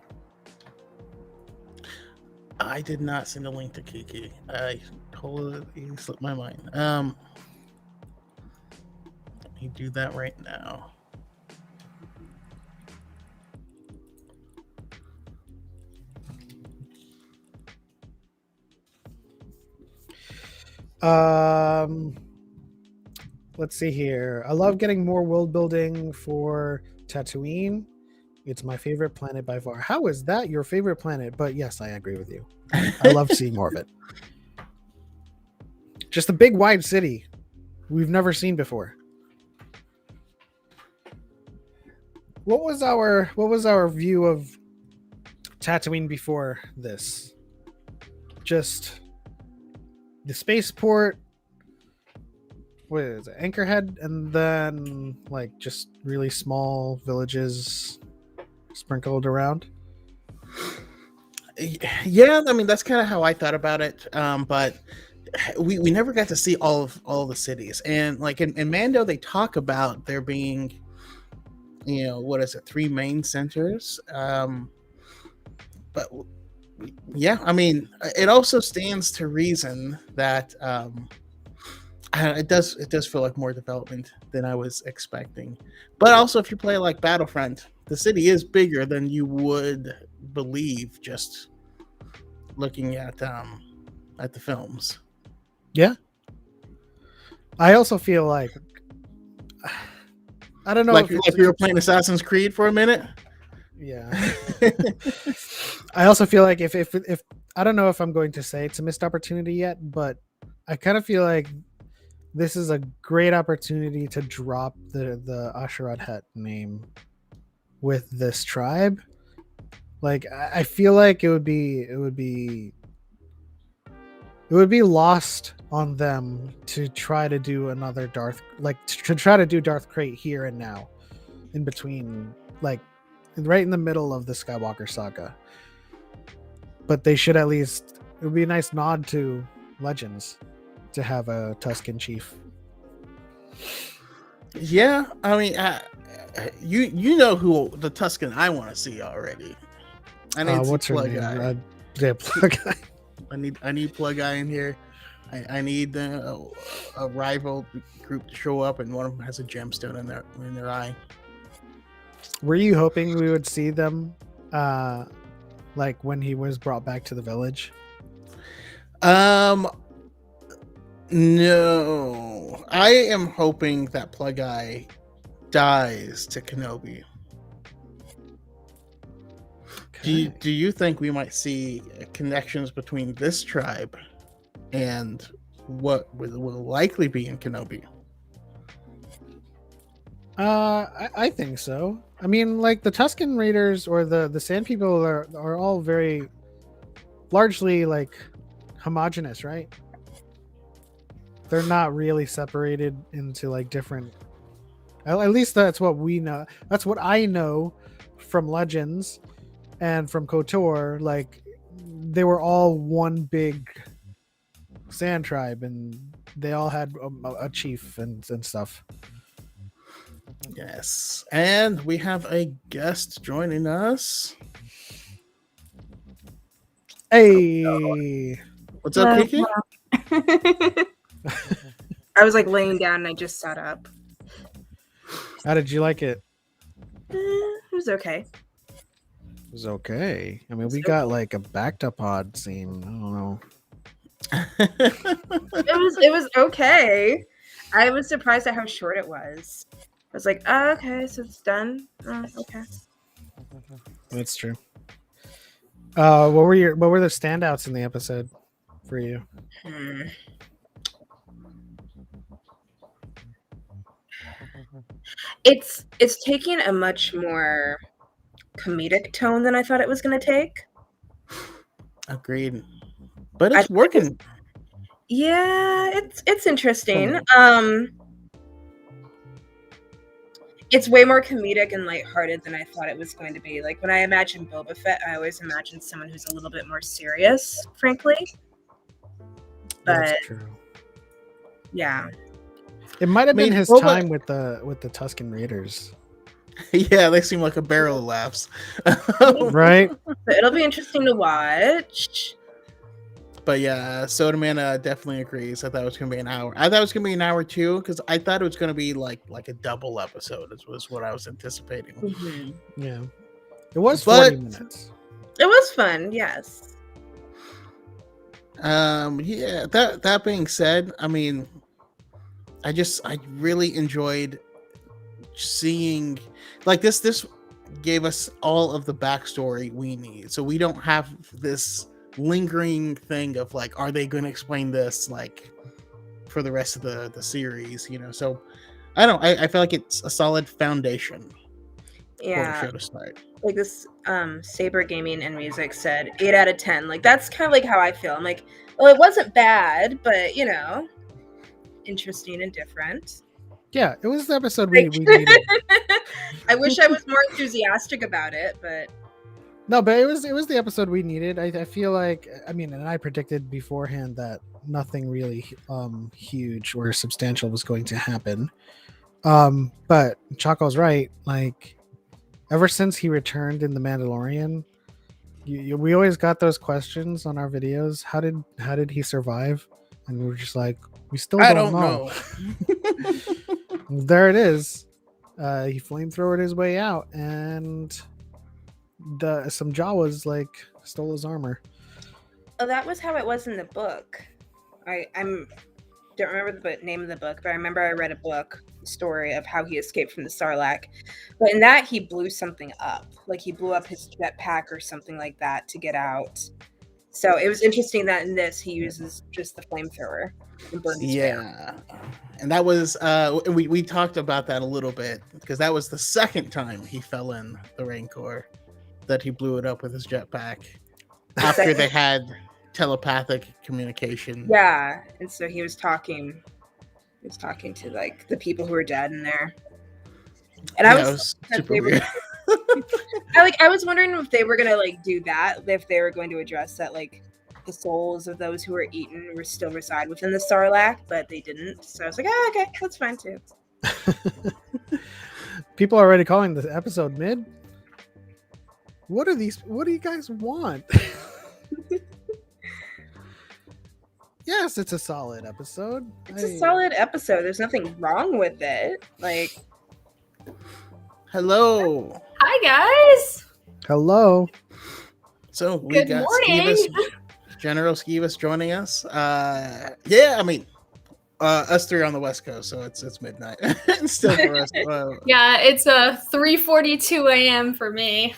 [SPEAKER 1] I did not send a link to Kiki. I totally slipped my mind. Let me do that right now.
[SPEAKER 2] Let's see here. I love getting more world building for Tatooine. It's my favorite planet by far. How is that your favorite planet? But yes, I agree with you. I love seeing more of it. Just a big wide city we've never seen before. What was our view of Tatooine before this? Just the spaceport, what is it, Anchorhead, and then like just really small villages sprinkled around.
[SPEAKER 1] Yeah, I mean that's kind of how I thought about it. But we never got to see all the cities, and like in Mando, they talk about there being, what is it, 3 main centers. But yeah, I mean, it also stands to reason that it does feel like more development than I was expecting. But also, if you play like Battlefront, the city is bigger than you would believe just looking at the films.
[SPEAKER 2] Yeah. I also feel like I don't know
[SPEAKER 1] Like
[SPEAKER 2] if
[SPEAKER 1] you were playing Assassin's Creed for a minute.
[SPEAKER 2] Yeah. I also feel like if I don't know if I'm going to say it's a missed opportunity yet, but I kind of feel like this is a great opportunity to drop the Asherad Het name with this tribe. Like I feel like it would be lost on them to try to do another Darth, like to try to do Darth Krayt here and now, in between, like right in the middle of the Skywalker saga. But they should at least, it would be a nice nod to Legends to have a Tusken chief.
[SPEAKER 1] Yeah, I mean, you know who the Tusken I want to see already. I need
[SPEAKER 2] What's her
[SPEAKER 1] Plug
[SPEAKER 2] name?
[SPEAKER 1] Guy.
[SPEAKER 2] Yeah, Plug Guy.
[SPEAKER 1] I need Plug Guy in here. I need a rival group to show up, and one of them has a gemstone in their eye.
[SPEAKER 2] Were you hoping we would see them, like when he was brought back to the village?
[SPEAKER 1] No, I am hoping that Plug Guy dies to Kenobi.
[SPEAKER 2] Okay.
[SPEAKER 1] Do you think we might see connections between this tribe and what will likely be in Kenobi?
[SPEAKER 2] I think so. I mean, like the Tusken Raiders or the Sand People are all very largely like homogenous, right? They're not really separated into like different. At least that's what we know. That's what I know from Legends and from KOTOR. Like they were all one big sand tribe, and they all had a chief and stuff.
[SPEAKER 1] Yes, and we have a guest joining us.
[SPEAKER 2] Hey,
[SPEAKER 1] What's up, Kiki?
[SPEAKER 4] I was like laying down and I just sat up.
[SPEAKER 2] how did you like it?
[SPEAKER 4] It was okay.
[SPEAKER 2] It was okay. I mean, we got like a backed up pod scene. I don't know.
[SPEAKER 4] It was okay. I was surprised at how short it was. I was like, oh, okay, so it's done. Oh, okay.
[SPEAKER 2] That's true. What were the standouts in the episode for you?
[SPEAKER 4] It's taking a much more comedic tone than I thought it was going to take.
[SPEAKER 1] Agreed, but it's working.
[SPEAKER 4] Yeah, it's interesting.
[SPEAKER 1] me.
[SPEAKER 4] It's way more comedic and lighthearted than I thought it was going to be. Like when I imagine Boba Fett, I always imagine someone who's a little bit more serious, frankly. But
[SPEAKER 2] That's true.
[SPEAKER 4] yeah,
[SPEAKER 2] It might have
[SPEAKER 1] I mean,
[SPEAKER 2] been his
[SPEAKER 1] Boba-
[SPEAKER 2] time with the Tusken Raiders,
[SPEAKER 1] Yeah, they seem like a barrel of laughs.
[SPEAKER 2] right?
[SPEAKER 4] but it'll be interesting to watch.
[SPEAKER 1] But yeah, Soda Man definitely agrees. I thought it was gonna be an hour. I thought it was gonna be an hour too, because I thought it was gonna be like a double episode. Was what I was anticipating.
[SPEAKER 4] Mhm.
[SPEAKER 2] Yeah, it was
[SPEAKER 1] But-
[SPEAKER 2] 40 minutes.
[SPEAKER 4] It was fun, yes.
[SPEAKER 1] Yeah. That being said, I mean, I really enjoyed seeing like this. This gave us all of the backstory we need, so we don't have this lingering thing of like, are they going to explain this like for the rest of the series? You know, so I don't. I feel like it's a solid foundation for the
[SPEAKER 4] Yeah,
[SPEAKER 1] show to start.
[SPEAKER 4] like this Saber Gaming and Music said 8 out of 10. Like that's kind of like how I feel. I'm like, well, it wasn't bad, but you know, interesting and different.
[SPEAKER 2] Yeah, it was the episode we needed.
[SPEAKER 4] I wish I was more enthusiastic about it, but
[SPEAKER 2] No, but it was the episode we needed. I feel like, I mean, and I predicted beforehand that nothing really huge or substantial was going to happen. But Chaco's right. Like, ever since he returned in The Mandalorian, we always got those questions on our videos. How did he survive? And we were just like, we still
[SPEAKER 1] I
[SPEAKER 2] don't
[SPEAKER 1] don't
[SPEAKER 2] know.
[SPEAKER 1] know.
[SPEAKER 2] There it is. He flamethrowered his way out, and some Jawas like stole his armor.
[SPEAKER 4] oh, that was how it was in the book. I'm don't remember the name of the book, but I remember I read a book story of how he escaped from the Sarlacc. But in that, he blew something up, like he blew up his jetpack or something like that to get out. So it was interesting that in this he uses just the flamethrower and burns his way out.
[SPEAKER 1] Yeah, and that was we talked about that a little bit because that was the second time he fell in the Rancor, that he blew it up with his jetpack after they had telepathic communication.
[SPEAKER 4] Yeah, and so he was talking to like the people who were dead in there. And
[SPEAKER 1] Yeah,
[SPEAKER 4] I
[SPEAKER 1] it
[SPEAKER 4] was
[SPEAKER 1] super
[SPEAKER 4] they were-
[SPEAKER 1] weird.
[SPEAKER 4] I was wondering if they were gonna like do that, if they were going to address that like the souls of those who were eaten were still reside within the Sarlacc, but they didn't. So I was like, oh, okay, that's fine too.
[SPEAKER 2] People are already calling this episode mid. What do you guys want? Yes, it's a solid episode.
[SPEAKER 4] It's a solid episode. There's nothing wrong with it. Like,
[SPEAKER 1] Hello.
[SPEAKER 5] Hi guys.
[SPEAKER 2] Hello.
[SPEAKER 1] So we
[SPEAKER 5] Good
[SPEAKER 1] got
[SPEAKER 5] morning.
[SPEAKER 1] General Skivas joining us. Yeah, I mean, us three on the West Coast, so it's midnight still for us.
[SPEAKER 5] Yeah, it's 3:42 a.m. for me.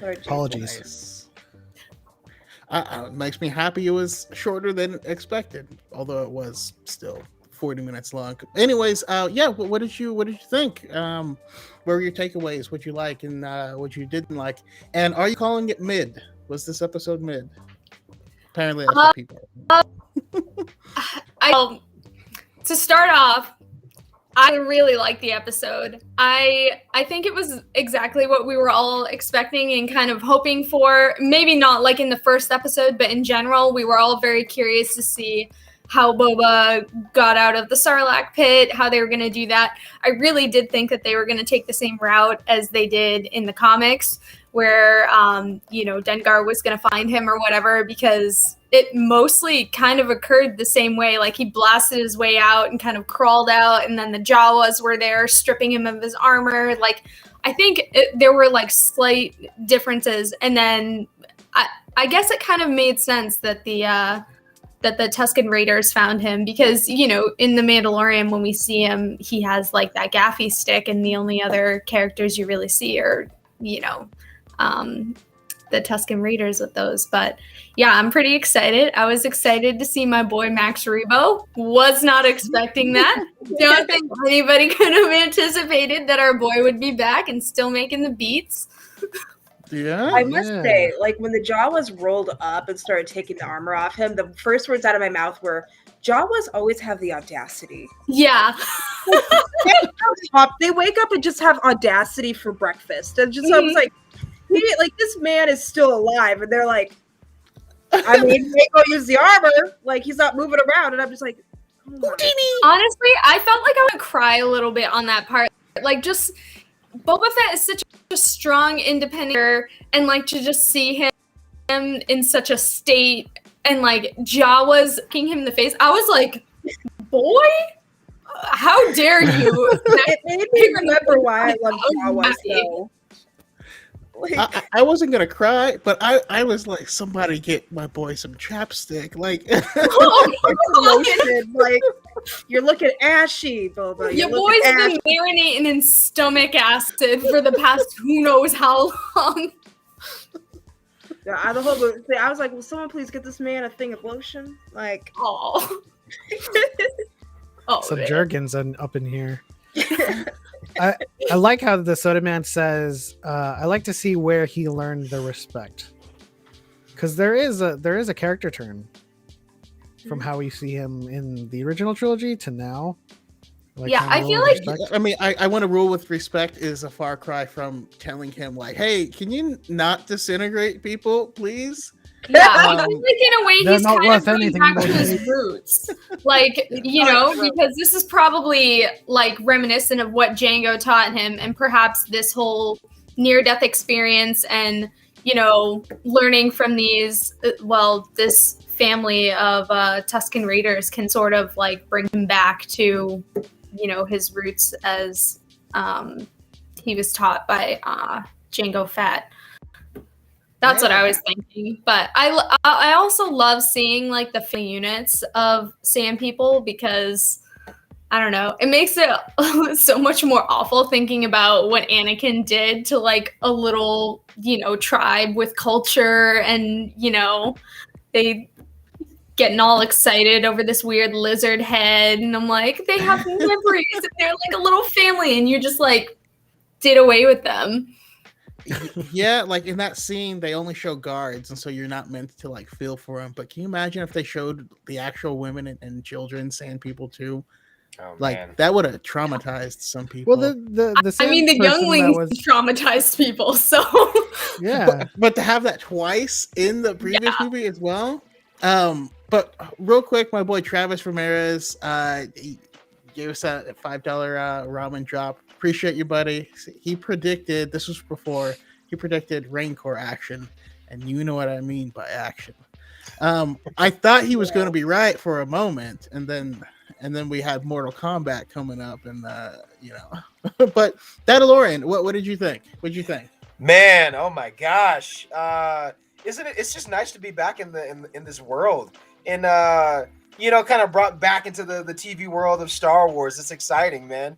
[SPEAKER 4] Lord Jesus.
[SPEAKER 2] Apologies.
[SPEAKER 1] Nice. It makes me happy it was shorter than expected, although it was still 40 minutes long. Anyways, yeah, what did you think? What were your takeaways? What you like and what you didn't like? And are you calling it mid? Was this episode mid? Apparently that's what people
[SPEAKER 5] To start off, I really liked the episode. I think it was exactly what we were all expecting and kind of hoping for. Maybe not like in the first episode, but in general, we were all very curious to see how Boba got out of the Sarlacc pit, how they were going to do that. I really did think that they were going to take the same route as they did in the comics, where, Dengar was going to find him or whatever, because it mostly kind of occurred the same way. Like he blasted his way out and kind of crawled out, and then the Jawas were there stripping him of his armor. Like, I think there were like slight differences. And then I guess it kind of made sense that the Tusken Raiders found him, because, in The Mandalorian, when we see him, he has like that gaffy stick, and the only other characters you really see are, the Tusken Raiders with those. But yeah, I'm pretty excited. I was excited to see my boy Max Rebo. Was not expecting that. Don't think anybody could have anticipated that our boy would be back and still making the beats.
[SPEAKER 1] Yeah.
[SPEAKER 4] I must
[SPEAKER 2] Yeah.
[SPEAKER 4] say, like when the Jawas rolled up and started taking the armor off him, the first words out of my mouth were, "Jawas always have the audacity."
[SPEAKER 5] Yeah.
[SPEAKER 4] They wake up and just have audacity for breakfast. And just I was
[SPEAKER 5] Mhm.
[SPEAKER 4] like, this man is still alive, and they're like, I mean, they go use the armor, like he's not moving around, and I'm just like, oh my.
[SPEAKER 5] Honestly, I felt like I would cry a little bit on that part. Like, just Boba Fett is such a strong, independent character, and like to just see him in such a state, and like Jawas kicking him in the face. I was like, boy, how dare you?
[SPEAKER 4] It made me remember why I love Jawas,
[SPEAKER 5] happy.
[SPEAKER 4] though. Like,
[SPEAKER 1] I wasn't gonna cry, but I was like, somebody get my boy some chapstick. Like,
[SPEAKER 4] lotion, like you're looking ashy, Boba.
[SPEAKER 5] Your
[SPEAKER 4] You're
[SPEAKER 5] boy's
[SPEAKER 4] looking
[SPEAKER 5] been marinating in stomach acid for the past who knows how long.
[SPEAKER 4] Yeah, I was like, will someone please get this man a thing of lotion? Like,
[SPEAKER 5] Oh,
[SPEAKER 2] Some
[SPEAKER 5] man.
[SPEAKER 2] Jergens up in here. I like how the Soda Man says, I like to see where he learned the respect. Because there is a character turn from how we see him in the original trilogy to now.
[SPEAKER 5] Yeah,
[SPEAKER 2] how
[SPEAKER 5] I
[SPEAKER 2] he
[SPEAKER 5] feel
[SPEAKER 2] learned
[SPEAKER 5] like-
[SPEAKER 2] respect.
[SPEAKER 1] I mean, I want to rule with respect is a far cry from telling him like, hey, can you not disintegrate people, please?
[SPEAKER 5] Yeah, I feel like in a way
[SPEAKER 2] they're
[SPEAKER 5] he's
[SPEAKER 2] not
[SPEAKER 5] kind
[SPEAKER 2] worth
[SPEAKER 5] of going
[SPEAKER 2] anything,
[SPEAKER 5] back to
[SPEAKER 2] but-
[SPEAKER 5] his roots. Like, you know, because this is probably like reminiscent of what Django taught him, and perhaps this whole near-death experience and, you know, learning from these, this family of Tusken Raiders can sort of like bring him back to, you know, his roots as he was taught by Django Fett. That's what I was thinking. But I also love seeing like the family units of sand people, because I don't know, it makes it so much more awful thinking about what Anakin did to like a little, you know, tribe with culture, and, you know, they getting all excited over this weird lizard head, and I'm like, they have memories and they're like a little family, and you just like did away with them.
[SPEAKER 1] Yeah, like in that scene, they only show guards, and so you're not meant to like feel for them. But can you imagine if they showed the actual women and children, sand people too?
[SPEAKER 3] Oh,
[SPEAKER 1] Like
[SPEAKER 3] man.
[SPEAKER 1] that would have traumatized some people.
[SPEAKER 2] Well, the
[SPEAKER 5] I mean, the
[SPEAKER 2] sand person that
[SPEAKER 5] younglings
[SPEAKER 2] was
[SPEAKER 5] traumatized people, so
[SPEAKER 2] yeah.
[SPEAKER 1] but to have that twice in the previous movie as well. But real quick, my boy Travis Ramirez, he gave us a $5 ramen drop. Appreciate you, buddy. He predicted, this was before, he predicted Rancor action, and you know what I mean by action. I thought he was going to be right for a moment, and then we had Mortal Kombat coming up, and you know. But Dadalorian, what did you think? What did you think?
[SPEAKER 6] Man, oh my gosh. Isn't it, it's just nice to be back in this world, and you know, kind of brought back into the TV world of Star Wars. It's exciting, man.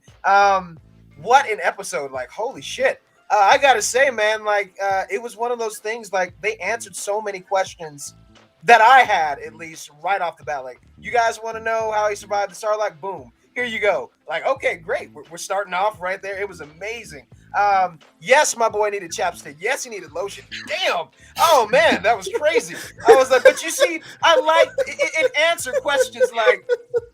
[SPEAKER 6] What an episode, like, holy shit. I gotta say, man, like, it was one of those things, like, they answered so many questions that I had, at least right off the bat. Like, you guys want to know how he survived the Sarlacc? Boom, here you go. Like, okay, great, we're starting off right there. It was amazing. Yes, my boy needed chapstick. Yes, he needed lotion. Damn. Oh man, that was crazy. I was like, but you see, I like it answered questions like,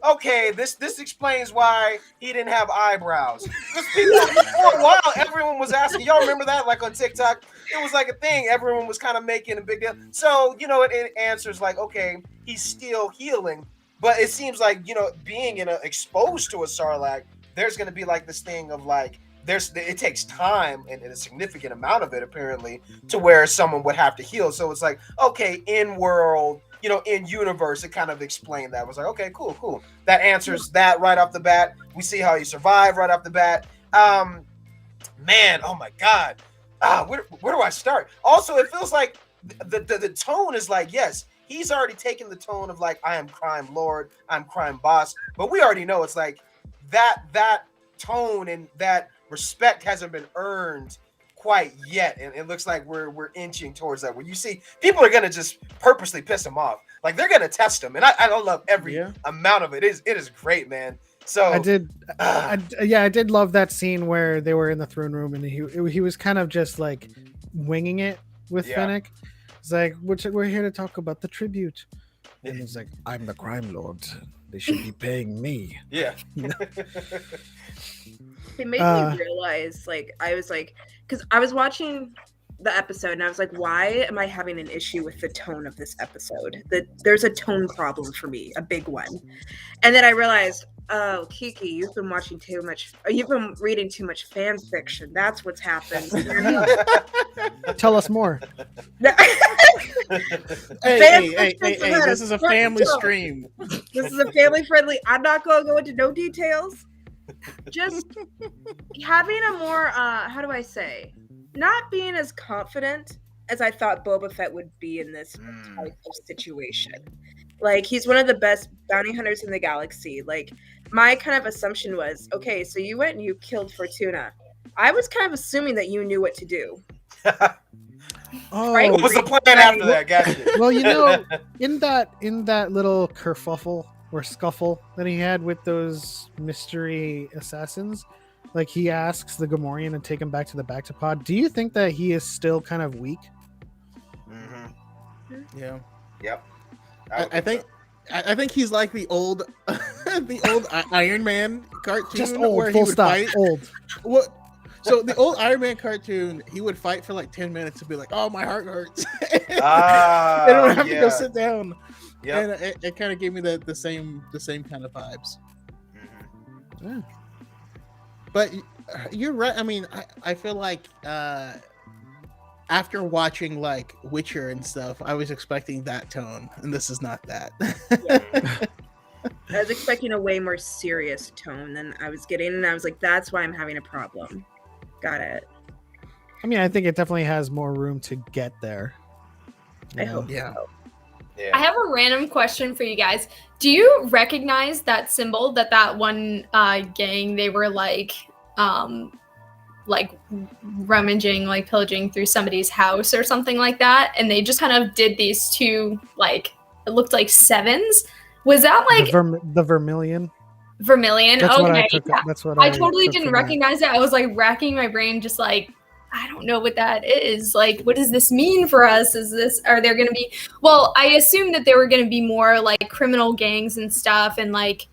[SPEAKER 6] okay, this explains why he didn't have eyebrows. Because people, for a while, everyone was asking. Y'all remember that? Like on TikTok, it was like a thing. Everyone was kind of making a big deal. So, you know, it answers like, okay, he's still healing, but it seems like, you know, being exposed to a Sarlacc, there's going to be like this thing of like, it takes time and a significant amount of it apparently to where someone would have to heal. So it's like, okay, in world, you know, in universe, it kind of explained that. It was like, okay, cool. That answers that right off the bat. We see how he survived right off the bat. Man, oh my God. Where do I start? Also, it feels like the tone is like, yes, he's already taken the tone of like, I am crime lord, I'm crime boss. But we already know it's like that tone and that respect hasn't been earned quite yet, and it looks like we're inching towards that, where you see people are gonna just purposely piss him off, like they're gonna test him, and I love every amount of it. It is great, man. So
[SPEAKER 2] I did love that scene where they were in the throne room and he was kind of just like winging it with
[SPEAKER 6] Yeah.
[SPEAKER 2] Fennec. It's like, we're here to talk about the tribute. And he's like, I'm the crime lord. They should be paying me.
[SPEAKER 6] Yeah.
[SPEAKER 4] It made me realize, like, I was like, because I was watching the episode and I was like, why am I having an issue with the tone of this episode? There's a tone problem for me, a big one. And then I realized, oh, Kiki, you've been reading too much fan fiction. That's what's happened.
[SPEAKER 2] Tell us more.
[SPEAKER 1] Hey, this is a family stream.
[SPEAKER 4] This is a family friendly. I'm not going to go into no details. Just having a more, how do I say, not being as confident as I thought Boba Fett would be in this type of situation. Like, he's one of the best bounty hunters in the galaxy. Like, my kind of assumption was, okay, so you went and you killed Fortuna. I was kind of assuming that you knew what to do.
[SPEAKER 2] Oh,
[SPEAKER 4] Right?
[SPEAKER 6] What was the plan after that? Gotcha.
[SPEAKER 2] well, you know, in that little kerfuffle or scuffle that he had with those mystery assassins, like, he asks the Gamorrean to take him back to the Bactapod. Do you think that he is still kind of weak?
[SPEAKER 1] Yeah.
[SPEAKER 6] Yep.
[SPEAKER 1] I think he's like the old Iron Man cartoon.
[SPEAKER 2] Just
[SPEAKER 1] where
[SPEAKER 2] old,
[SPEAKER 1] he
[SPEAKER 2] full
[SPEAKER 1] would
[SPEAKER 2] stop,
[SPEAKER 1] fight.
[SPEAKER 2] old.
[SPEAKER 1] What? So the old Iron Man cartoon, he would fight for like 10 minutes and be like, "Oh, my heart hurts." They don't have to go sit down.
[SPEAKER 6] Yeah.
[SPEAKER 1] And it kind of gave me the same kind of vibes. Yeah. But you're right. I mean, I feel like after watching like Witcher and stuff, I was expecting that tone, and this is not that.
[SPEAKER 4] I was expecting a way more serious tone than I was getting, and I was like, that's why I'm having a problem. Got it.
[SPEAKER 2] I mean, I think it definitely has more room to get there.
[SPEAKER 4] I hope
[SPEAKER 1] Yeah.
[SPEAKER 4] so.
[SPEAKER 6] Yeah.
[SPEAKER 5] I have a random question for you guys. Do you recognize that symbol that one gang, they were like rummaging, like pillaging through somebody's house or something like that, and they just kind of did these two, like, it looked like sevens. Was that like
[SPEAKER 2] the Vermilion?
[SPEAKER 5] Vermilion?
[SPEAKER 2] That's
[SPEAKER 5] okay,
[SPEAKER 2] what I took.
[SPEAKER 5] yeah.
[SPEAKER 2] That's what
[SPEAKER 5] I totally
[SPEAKER 2] took
[SPEAKER 5] didn't
[SPEAKER 2] from that.
[SPEAKER 5] recognize it. I was like racking my brain, just like, I don't know what that is. Like, what does this mean for us? Are there going to be, well, I assumed that there were going to be more like criminal gangs and stuff. And like,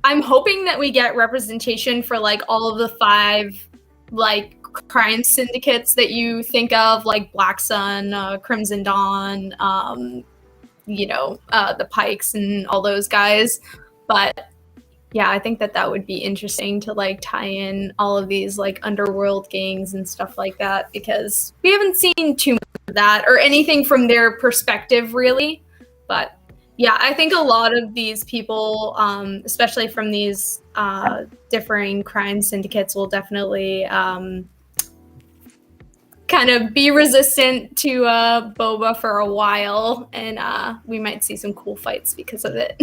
[SPEAKER 5] I'm hoping that we get representation for like all of the 5 like crime syndicates that you think of, like Black Sun, Crimson Dawn, the Pikes and all those guys. But yeah, I think that would be interesting to like tie in all of these like underworld gangs and stuff like that, because we haven't seen too much of that or anything from their perspective really. But yeah, I think a lot of these people, especially from these differing crime syndicates, will definitely kind of be resistant to Boba for a while, and we might see some cool fights because of it.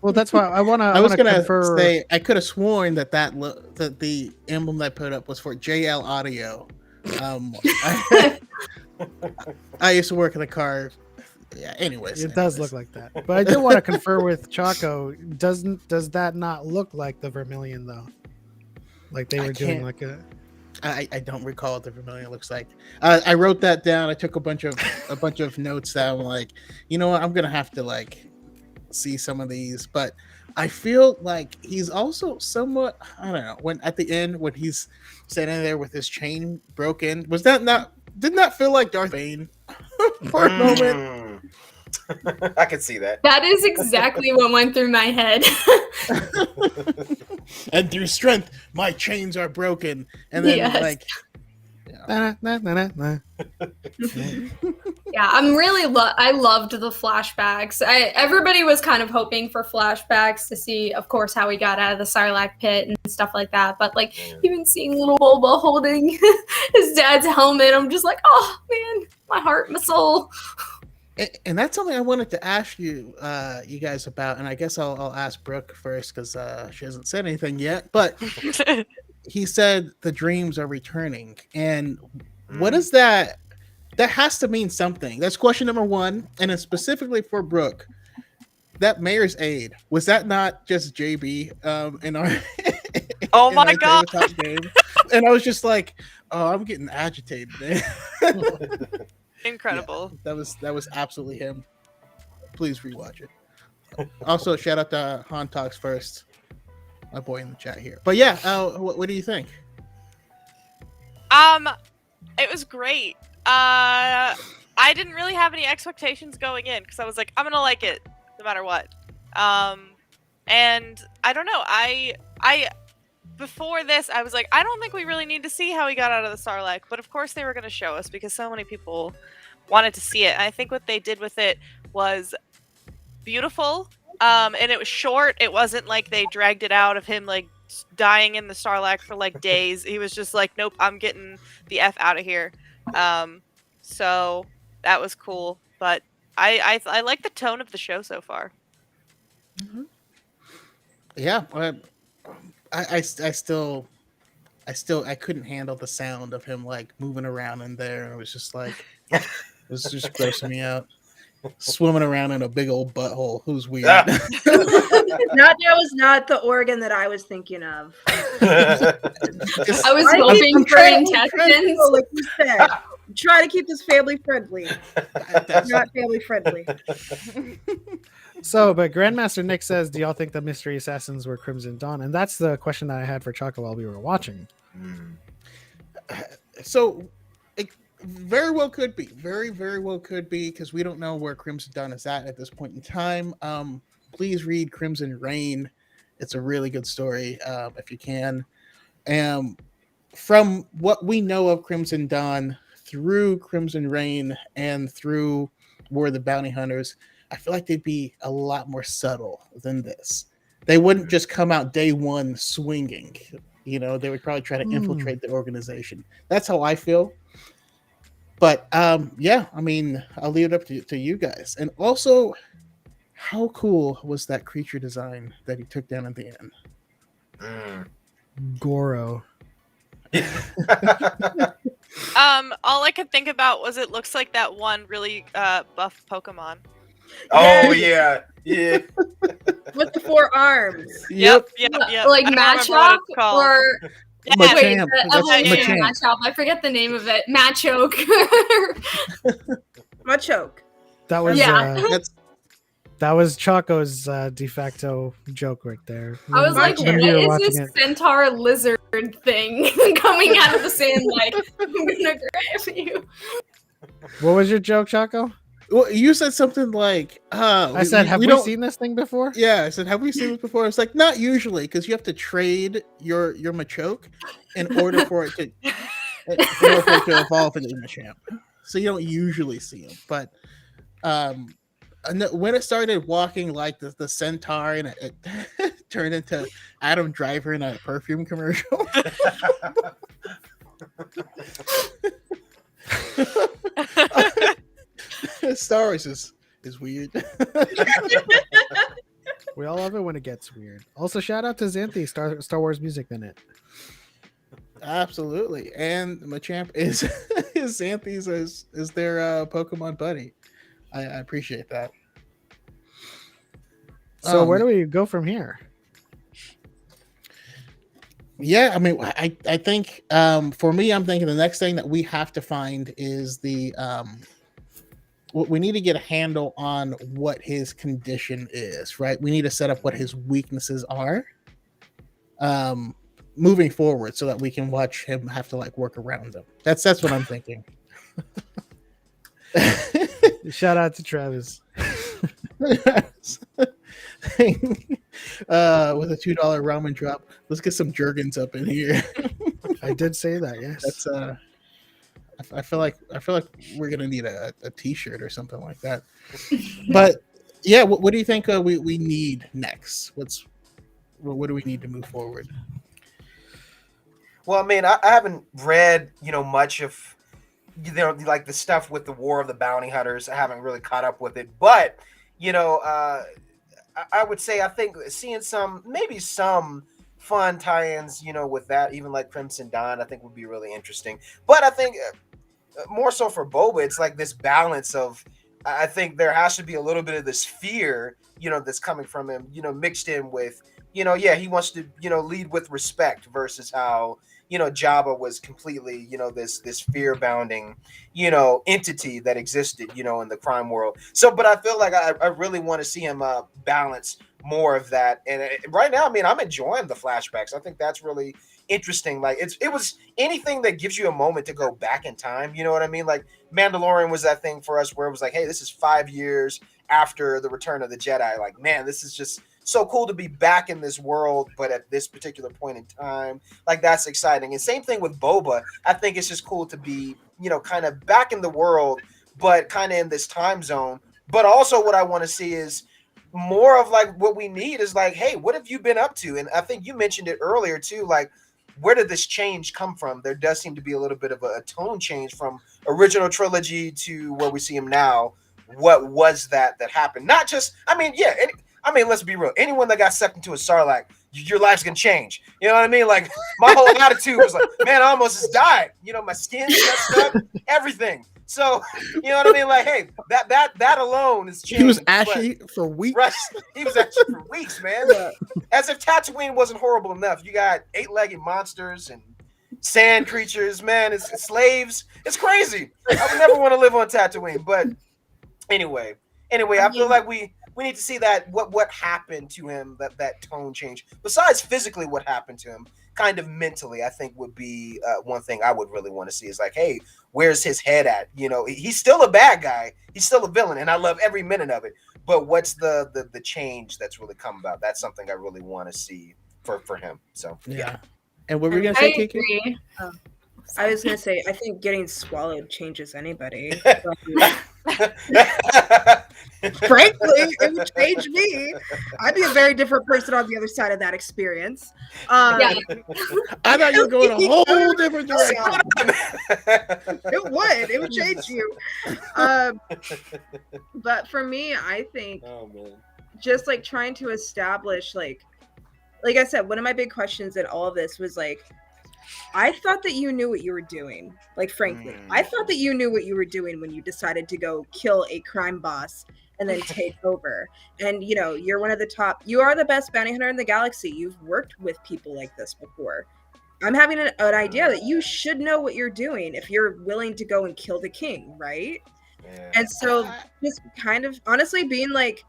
[SPEAKER 2] Well, that's why I want to.
[SPEAKER 1] I was gonna
[SPEAKER 2] confer...
[SPEAKER 1] say I could have sworn that the emblem that I put up was for JL Audio. I used to work in the car. Yeah. Anyways,
[SPEAKER 2] it does look like that, but I do want to confer with Chaco. Does that not look like the Vermilion though? Like they were doing like a.
[SPEAKER 1] I don't recall what the Vermilion looks like. I wrote that down. I took a bunch of notes that I'm like, you know what, I'm gonna have to like see some of these, but I feel like he's also somewhat, I don't know, when at the end when he's standing there with his chain broken, didn't that feel like Darth Bane for a moment?
[SPEAKER 6] I can see that.
[SPEAKER 5] That is exactly what went through my head.
[SPEAKER 1] And through strength, my chains are broken. And then
[SPEAKER 5] Yes.
[SPEAKER 2] Nah.
[SPEAKER 5] Yeah, I'm really I loved the flashbacks. Everybody was kind of hoping for flashbacks to see, of course, how he got out of the Sarlacc pit and stuff like that. But like even seeing little Boba holding his dad's helmet, I'm just like, oh man, my heart, my soul.
[SPEAKER 1] And that's something I wanted to ask you guys about, and I guess I'll ask Brooke first because she hasn't said anything yet. But he said the dreams are returning, and what is that? That has to mean something. That's question number 1, and then specifically for Brooke, that mayor's aide, was that not just JB in our?
[SPEAKER 7] Oh
[SPEAKER 1] in
[SPEAKER 7] my
[SPEAKER 1] our
[SPEAKER 7] god!
[SPEAKER 1] tabletop game? And I was just like, Oh, I'm getting agitated, man.
[SPEAKER 7] Incredible.
[SPEAKER 1] Yeah, that was absolutely him. Please rewatch it. Also, shout out to Han Talks First, my boy in the chat here. But yeah, what do you think?
[SPEAKER 7] It was great. I didn't really have any expectations going in because I was like, I'm gonna like it no matter what. And I don't know. I before this, I was like, I don't think we really need to see how he got out of the Sarlacc, but of course they were gonna show us because so many people wanted to see it. And I think what they did with it was beautiful. And it was short. It wasn't like they dragged it out of him like dying in the Sarlacc for like days. He was just like, nope, I'm getting the F out of here. So that was cool. But I like the tone of the show so far.
[SPEAKER 1] Mm-hmm. Yeah, I still couldn't handle the sound of him like moving around in there. It was just like it was just grossing me out. Swimming around in a big old butthole. Who's weird?
[SPEAKER 6] Yeah.
[SPEAKER 4] That was not the organ that I was thinking of.
[SPEAKER 5] I was hoping for intestines.
[SPEAKER 4] Like you said, try to keep this family friendly. Not family friendly.
[SPEAKER 2] So, but Grandmaster Nick says, do y'all think the mystery assassins were Crimson Dawn? And that's the question that I had for Chaka while we were watching.
[SPEAKER 1] So it very well could be. Very, very well could be, because we don't know where Crimson Dawn is at this point in time. Please read Crimson Reign. It's a really good story, if you can. From what we know of Crimson Dawn through Crimson Reign and through War of the Bounty Hunters, I feel like they'd be a lot more subtle than this. They wouldn't just come out day one swinging. You know, they would probably try to infiltrate the organization. That's how I feel. But yeah, I mean, I'll leave it up to you guys. And also, how cool was that creature design that he took down at the end?
[SPEAKER 2] Goro.
[SPEAKER 7] All I could think about was it looks like that one really buff Pokemon.
[SPEAKER 6] Oh yeah.
[SPEAKER 4] With the 4 arms.
[SPEAKER 7] Yep.
[SPEAKER 5] Like
[SPEAKER 7] I don't remember what
[SPEAKER 5] Machop
[SPEAKER 7] it's called.
[SPEAKER 5] or
[SPEAKER 7] Yeah,
[SPEAKER 1] Machamp.
[SPEAKER 5] the
[SPEAKER 1] That's
[SPEAKER 5] evolution of
[SPEAKER 1] Machamp.
[SPEAKER 5] Machop. I forget the name of it. Machoke.
[SPEAKER 4] Machoke.
[SPEAKER 2] That was
[SPEAKER 5] Yeah.
[SPEAKER 1] That's
[SPEAKER 2] that was Chaco's de facto joke right there.
[SPEAKER 5] I was like,
[SPEAKER 4] Machamp.
[SPEAKER 5] what
[SPEAKER 2] We were
[SPEAKER 5] is
[SPEAKER 2] watching
[SPEAKER 5] this
[SPEAKER 2] it.
[SPEAKER 5] centaur lizard thing coming out of the sand like, I'm gonna grab you?
[SPEAKER 2] What was your joke, Chaco?
[SPEAKER 1] well, you said something like,
[SPEAKER 2] I said, have we
[SPEAKER 1] don't
[SPEAKER 2] seen this thing before?
[SPEAKER 1] Yeah, I said, have we seen this before? It's like, not usually, because you have to trade your Machoke in order for it to evolve into Machamp. So you don't usually see him. But when it started walking like the centaur and it turned into Adam Driver in a perfume commercial. Star Wars is weird.
[SPEAKER 2] We all love it when it gets weird. Also, shout out to Xanthi, Star Wars Music Minute.
[SPEAKER 1] Absolutely, and Machamp is Xanthi's is their Pokemon buddy. I appreciate that.
[SPEAKER 2] So where do we go from here?
[SPEAKER 1] Yeah, I mean, I think for me, I'm thinking the next thing that we have to find is we need to get a handle on what his condition is, right? We need to set up what his weaknesses are moving forward so that we can watch him have to like work around them. That's what I'm thinking.
[SPEAKER 2] Shout out to Travis.
[SPEAKER 1] With a $2 ramen drop. Let's get some Jergens up in here.
[SPEAKER 2] I did say that, yes.
[SPEAKER 1] That's I feel like we're gonna need a t-shirt or something like that. But yeah, what do you think we need next? What do we need to move forward?
[SPEAKER 6] Well, I mean, I haven't read, much of, like the stuff with the War of the Bounty Hunters. I haven't really caught up with it, but I would say I think seeing maybe some fun tie-ins, with that, even like Crimson Dawn, I think would be really interesting. But I think more so for Boba, it's like this balance of, I think there has to be a little bit of this fear, that's coming from him, mixed in with he wants to, lead with respect versus how, Jabba was completely, this fear-bounding, entity that existed, in the crime world. So, but I feel like I really want to see him balance more of that. And right now, I mean, I'm enjoying the flashbacks. I think that's really interesting. Like it was anything that gives you a moment to go back in time. You know what I mean? Like Mandalorian was that thing for us where it was like, hey, this is 5 years after the Return of the Jedi. Like, man, this is just so cool to be back in this world, but at this particular point in time, like that's exciting. And same thing with Boba. I think it's just cool to be, kind of back in the world, but kind of in this time zone. But also what I want to see is more of like what we need is like, hey, what have you been up to? And I think you mentioned it earlier too, like where did this change come from? There does seem to be a little bit of a tone change from original trilogy to where we see him now. What was that happened? Not just, I mean, yeah, let's be real. Anyone that got sucked into a Sarlacc, your life's gonna change. You know what I mean? Like my whole attitude was like, man, I almost just died. My skin's messed up, everything. So, you know what I mean? Like, hey, that alone is changed.
[SPEAKER 1] He was ashy for weeks.
[SPEAKER 6] Right. He was ashy for weeks, man. As if Tatooine wasn't horrible enough. You got 8-legged monsters and sand creatures, man. It's slaves. It's crazy. I would never want to live on Tatooine. But anyway, I feel like we need to see that what happened to him, that tone change. Besides physically what happened to him, kind of mentally, I think would be one thing I would really want to see is like, hey, where's his head at? He's still a bad guy. He's still a villain, and I love every minute of it. But what's the change that's really come about? That's something I really want to see for him. So
[SPEAKER 1] yeah. And what were we gonna say, Kiki?
[SPEAKER 5] Agree.
[SPEAKER 4] I was gonna say, I think getting swallowed changes anybody. Frankly, it would change me. I'd be a very different person on the other side of that experience.
[SPEAKER 5] Yeah.
[SPEAKER 1] I thought you were going a whole different direction.
[SPEAKER 4] It would change you. But for me, I think just like trying to establish, like I said, one of my big questions in all of this was like, I thought that you knew what you were doing. Like, frankly, I thought that you knew what you were doing when you decided to go kill a crime boss and then take over. And, you're one of the top, you are the best bounty hunter in the galaxy. You've worked with people like this before. I'm having an idea that you should know what you're doing if you're willing to go and kill the king, right? Yeah. And so just kind of honestly being like,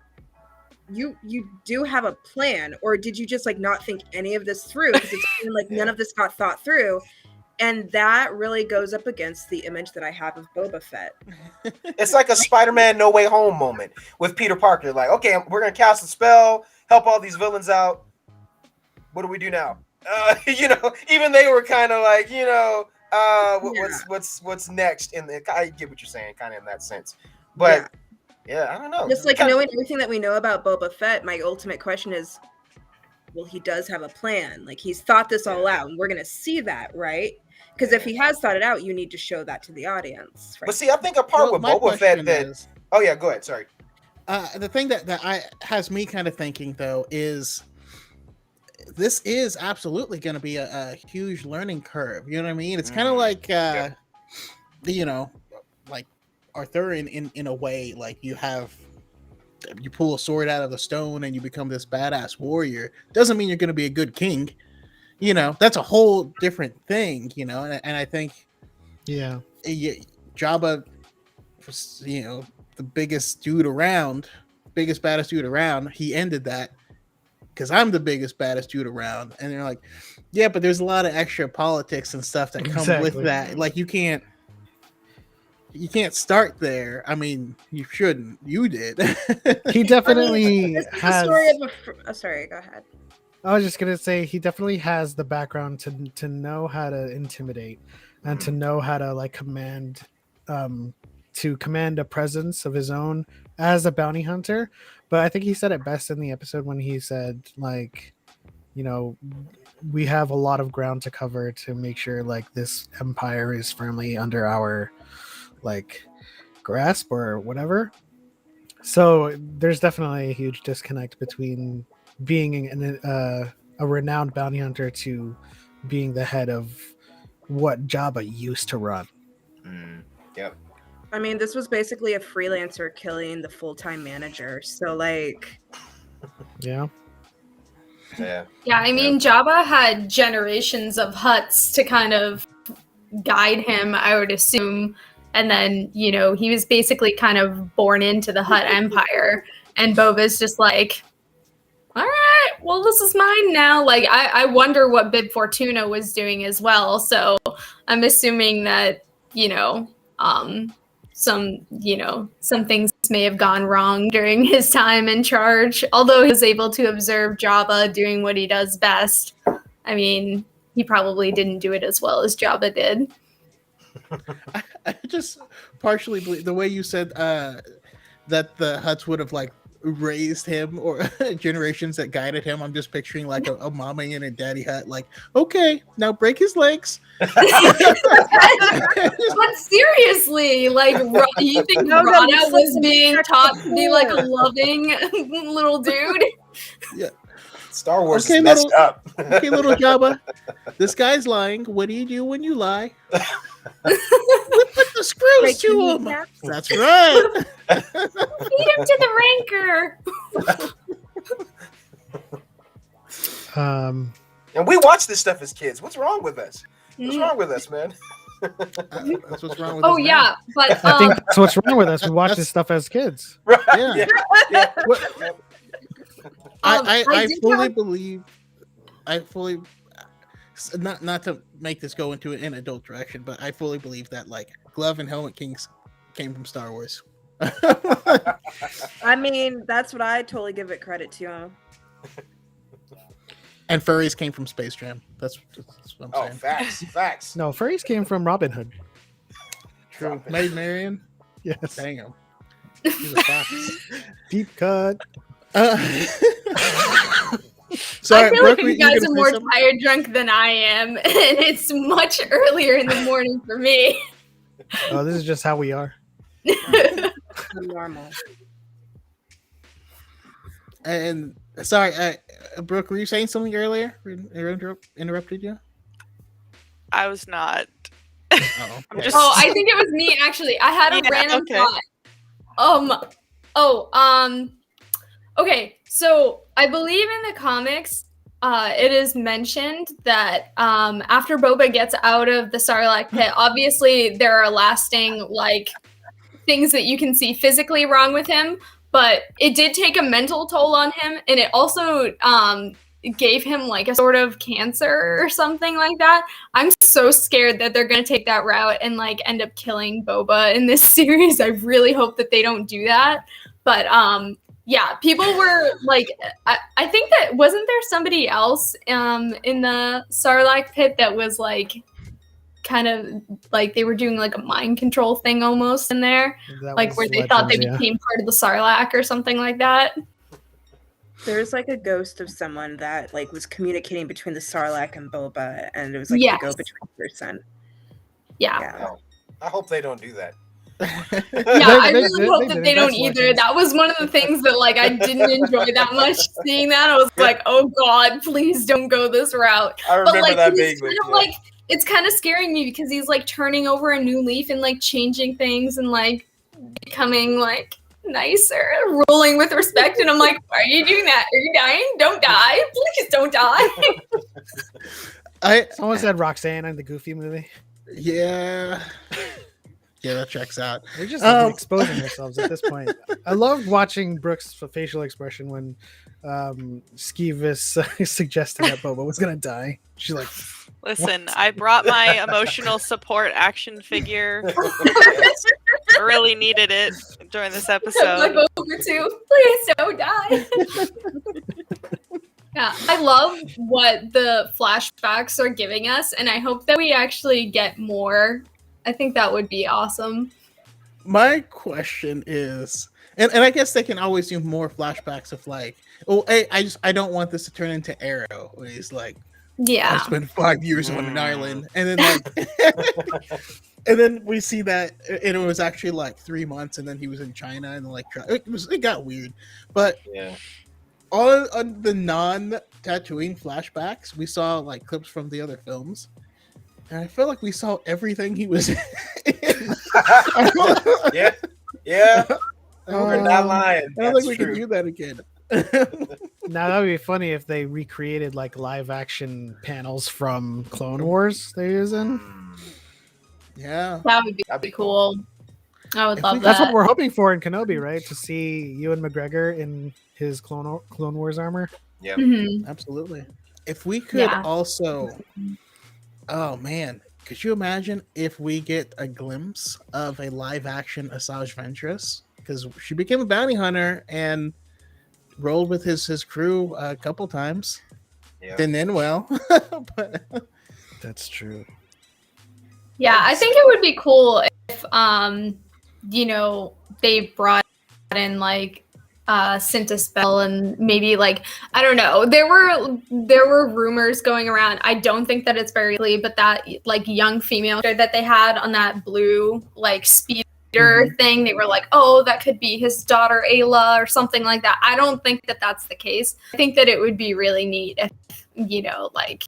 [SPEAKER 4] you do have a plan, or did you just like not think any of this through? Because it's like none of this got thought through. And that really goes up against the image that I have of Boba Fett.
[SPEAKER 6] It's like a Spider-Man No Way Home moment with Peter Parker. Like, okay, we're going to cast a spell, help all these villains out. What do we do now? Even they were kind of like, what's next? I get what you're saying, kind of in that sense. But yeah, I don't know.
[SPEAKER 4] Just like knowing everything that we know about Boba Fett, my ultimate question is, well, he does have a plan. Like he's thought this all out, and we're going to see that, right? Because if he has thought it out, you need to show that to the audience. Right?
[SPEAKER 6] But see, I think a part with Boba Fett that... Oh, yeah, go ahead. Sorry.
[SPEAKER 1] The thing that has me kind of thinking, though, is this is absolutely going to be a huge learning curve. You know what I mean? It's kind of like, like Arthurian in a way. Like you pull a sword out of the stone and you become this badass warrior. Doesn't mean you're going to be a good king. That's a whole different thing, and I think, Jabba, the biggest baddest dude around, he ended that because I'm the biggest, baddest dude around. And they're like, yeah, but there's a lot of extra politics and stuff that come with that. Like you can't start there. I mean, you shouldn't. You did.
[SPEAKER 2] He definitely has.
[SPEAKER 4] Sorry, go ahead.
[SPEAKER 2] I was just gonna say he definitely has the background to know how to intimidate and to know how to like command a presence of his own as a bounty hunter. But I think he said it best in the episode when he said, like, we have a lot of ground to cover to make sure like this empire is firmly under our like grasp or whatever. So there's definitely a huge disconnect between being a renowned bounty hunter to being the head of what Jabba used to run.
[SPEAKER 6] Yep.
[SPEAKER 4] I mean, this was basically a freelancer killing the full-time manager. So like,
[SPEAKER 2] yeah.
[SPEAKER 6] Yeah.
[SPEAKER 5] Yeah, I mean, Jabba had generations of Hutts to kind of guide him, I would assume. And then, you know, he was basically kind of born into the Hutt Empire. And Boba's just like, all right, well, this is mine now. Like, I wonder what Bib Fortuna was doing as well. So I'm assuming that, you know, some things may have gone wrong during his time in charge. Although he was able to observe Jabba doing what he does best. I mean, he probably didn't do it as well as Jabba did.
[SPEAKER 1] I just partially believe the way you said that the Hutts would have like raised him or generations that guided him. I'm just picturing like a mommy and a daddy Hutt, like, okay, now break his legs.
[SPEAKER 5] But seriously, like, you think Rana was being taught to be like a loving little dude?
[SPEAKER 1] Yeah.
[SPEAKER 6] Star Wars
[SPEAKER 1] Okay,
[SPEAKER 6] is messed up.
[SPEAKER 1] Okay, little Jabba, this guy's lying. What do you do when you lie? We put the screws to him. That's right.
[SPEAKER 5] Feed him to the
[SPEAKER 2] Um,
[SPEAKER 6] And we watch this stuff as kids. What's wrong with us? What's wrong with us, man?
[SPEAKER 1] That's what's wrong with
[SPEAKER 5] Oh
[SPEAKER 1] us now.
[SPEAKER 5] yeah, but
[SPEAKER 2] I think that's what's wrong with us. We watch this stuff as kids.
[SPEAKER 6] Right.
[SPEAKER 1] Yeah.
[SPEAKER 6] Yeah.
[SPEAKER 1] I
[SPEAKER 5] did
[SPEAKER 1] fully
[SPEAKER 5] have-
[SPEAKER 1] believe. I fully not to make this go into an adult direction, but I fully believe that like Glove and Helmet Kings came from Star Wars.
[SPEAKER 8] I mean, that's what I totally give it credit to.
[SPEAKER 1] And furries came from Space Jam. That's what I'm
[SPEAKER 6] Oh,
[SPEAKER 1] saying.
[SPEAKER 6] facts.
[SPEAKER 2] No, furries came from Robin Hood.
[SPEAKER 1] True. Maid Marian.
[SPEAKER 2] Yes.
[SPEAKER 1] Dang. He's a fox.
[SPEAKER 2] Deep cut.
[SPEAKER 1] Sorry,
[SPEAKER 5] I feel
[SPEAKER 1] Brooke,
[SPEAKER 5] like
[SPEAKER 1] were
[SPEAKER 5] you guys
[SPEAKER 1] gonna
[SPEAKER 5] are
[SPEAKER 1] say
[SPEAKER 5] more
[SPEAKER 1] something?
[SPEAKER 5] tired drunk than I am, and it's much earlier in the morning for me.
[SPEAKER 2] Oh, this is just how we are.
[SPEAKER 8] Normal.
[SPEAKER 1] And sorry, Brooke, were you saying something earlier? Interrupted you?
[SPEAKER 7] I was not.
[SPEAKER 1] Oh,
[SPEAKER 7] I'm just.
[SPEAKER 5] Oh, I think it was me actually. I had a
[SPEAKER 7] Yeah,
[SPEAKER 5] random
[SPEAKER 7] okay.
[SPEAKER 5] thought. Okay, so I believe in the comics, it is mentioned that after Boba gets out of the Sarlacc pit, obviously there are lasting like things that you can see physically wrong with him, but it did take a mental toll on him, and it also gave him like a sort of cancer or something like that. I'm so scared that they're gonna take that route and like end up killing Boba in this series. I really hope that they don't do that. But yeah, people were like, I think that wasn't there somebody else in the Sarlacc pit that was like kind of like they were doing like a mind control thing almost in there,
[SPEAKER 2] That
[SPEAKER 5] like
[SPEAKER 2] was
[SPEAKER 5] where they thought they
[SPEAKER 2] Legends, yeah.
[SPEAKER 5] became part of the Sarlacc or something like that.
[SPEAKER 8] There's like a ghost of someone that like was communicating between the Sarlacc and Boba, and it was like
[SPEAKER 5] Yes.
[SPEAKER 8] the go-between person.
[SPEAKER 5] Yeah.
[SPEAKER 8] Yeah.
[SPEAKER 6] I hope they don't do that.
[SPEAKER 5] Yeah, I really hope that
[SPEAKER 2] did
[SPEAKER 5] they
[SPEAKER 2] it.
[SPEAKER 5] don't
[SPEAKER 2] That's
[SPEAKER 5] either.
[SPEAKER 2] Legends.
[SPEAKER 5] That was one of the things that like I didn't enjoy that much seeing that. I was like, oh god, please don't go this route.
[SPEAKER 6] I
[SPEAKER 5] But
[SPEAKER 6] remember
[SPEAKER 5] like
[SPEAKER 6] that
[SPEAKER 5] he's
[SPEAKER 6] vaguely.
[SPEAKER 5] kind of like it's kind of scaring me because he's like turning over a new leaf and like changing things and like becoming like nicer, ruling with respect. And I'm like, why are you doing that? Are you dying? Don't die. Please don't die.
[SPEAKER 2] Someone said Roxanne in the Goofy movie.
[SPEAKER 1] Yeah, that checks out.
[SPEAKER 2] They're just exposing themselves at this point. I loved watching Brooke's facial expression when Skeevis suggested that Boba was gonna die. She's like,
[SPEAKER 7] Listen, I brought my emotional support action figure. I really needed it during this
[SPEAKER 5] Like
[SPEAKER 7] episode.
[SPEAKER 5] over too. Please don't die. Yeah, I love what the flashbacks are giving us, and I hope that we actually get more. I think that would be awesome.
[SPEAKER 1] My question is, and I guess they can always do more flashbacks of like, oh, hey, I don't want this to turn into Arrow, where he's like, I
[SPEAKER 5] Yeah.
[SPEAKER 1] spent 5 years on an island, and then like, and then we see that, and it was actually like 3 months, and then he was in China, and like it got weird, but
[SPEAKER 6] Yeah.
[SPEAKER 1] on the non-Tatooine flashbacks, we saw like clips from the other films, and I feel like we saw everything he was in.
[SPEAKER 6] Yeah. You're not lying.
[SPEAKER 1] I don't
[SPEAKER 6] That's
[SPEAKER 1] think we
[SPEAKER 6] true.
[SPEAKER 1] can do that again.
[SPEAKER 2] Now that would be funny if they recreated like live action panels from Clone Wars they're using.
[SPEAKER 1] Yeah.
[SPEAKER 5] That would be
[SPEAKER 6] That'd be
[SPEAKER 5] cool. I would
[SPEAKER 1] If
[SPEAKER 5] love
[SPEAKER 1] we-
[SPEAKER 2] That's
[SPEAKER 5] that.
[SPEAKER 2] what we're hoping for in Kenobi, right? To see Ewan McGregor in his Clone Wars armor.
[SPEAKER 6] Yeah.
[SPEAKER 5] Mhm.
[SPEAKER 1] Absolutely. If we could
[SPEAKER 5] Yeah.
[SPEAKER 1] also, oh man, could you imagine if we get a glimpse of a live action Asajj Ventress? Because she became a bounty hunter and rolled with his crew a couple times.
[SPEAKER 6] Yeah.
[SPEAKER 1] Didn't end well, but
[SPEAKER 2] That's true.
[SPEAKER 5] Yeah, I think it would be cool if they brought in like Syntis Bell and maybe like I don't know. There were rumors going around. I don't think that it's very likely, but that like young female that they had on that blue like speeder thing, they were like, oh, that could be his daughter Ayla or something like that. I don't think that that's the case. I think that it would be really neat if like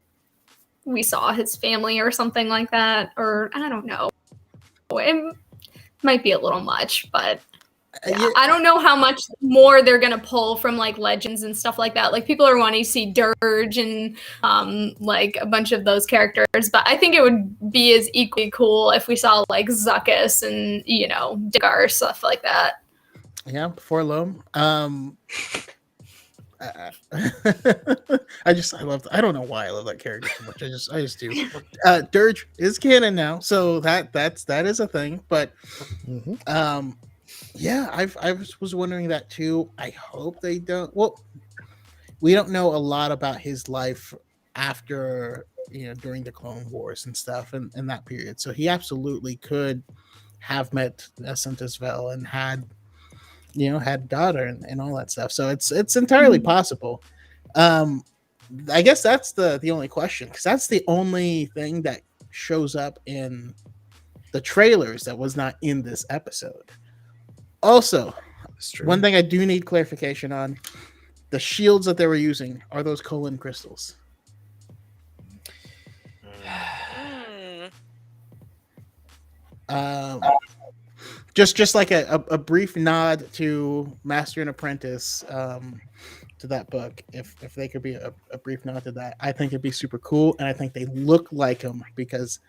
[SPEAKER 5] we saw his family or something like that, or I don't know. It might be a little much, but yeah, I don't know how much more they're gonna pull from like legends and stuff like that. Like people are wanting to see Dirge and like a bunch of those characters, but I think it would be as equally cool if we saw like Zuckuss and Digar, stuff like that.
[SPEAKER 1] yeah, before Loam. I don't know why I love that character so much. I just do. Dirge is canon now, so that is a thing. But yeah, I was wondering that too. I hope they don't. Well, we don't know a lot about his life after during the Clone Wars and stuff and that period. So he absolutely could have met Syntis Vel and had daughter and all that stuff. So it's entirely possible. I guess that's the only question, because that's the only thing that shows up in the trailers that was not in this episode. Also, one thing I do need clarification on: the shields that they were using, are those colon crystals? Just like a brief nod to Master and Apprentice, to that book. If they could be a brief nod to that, I think it'd be super cool, and I think they look like them because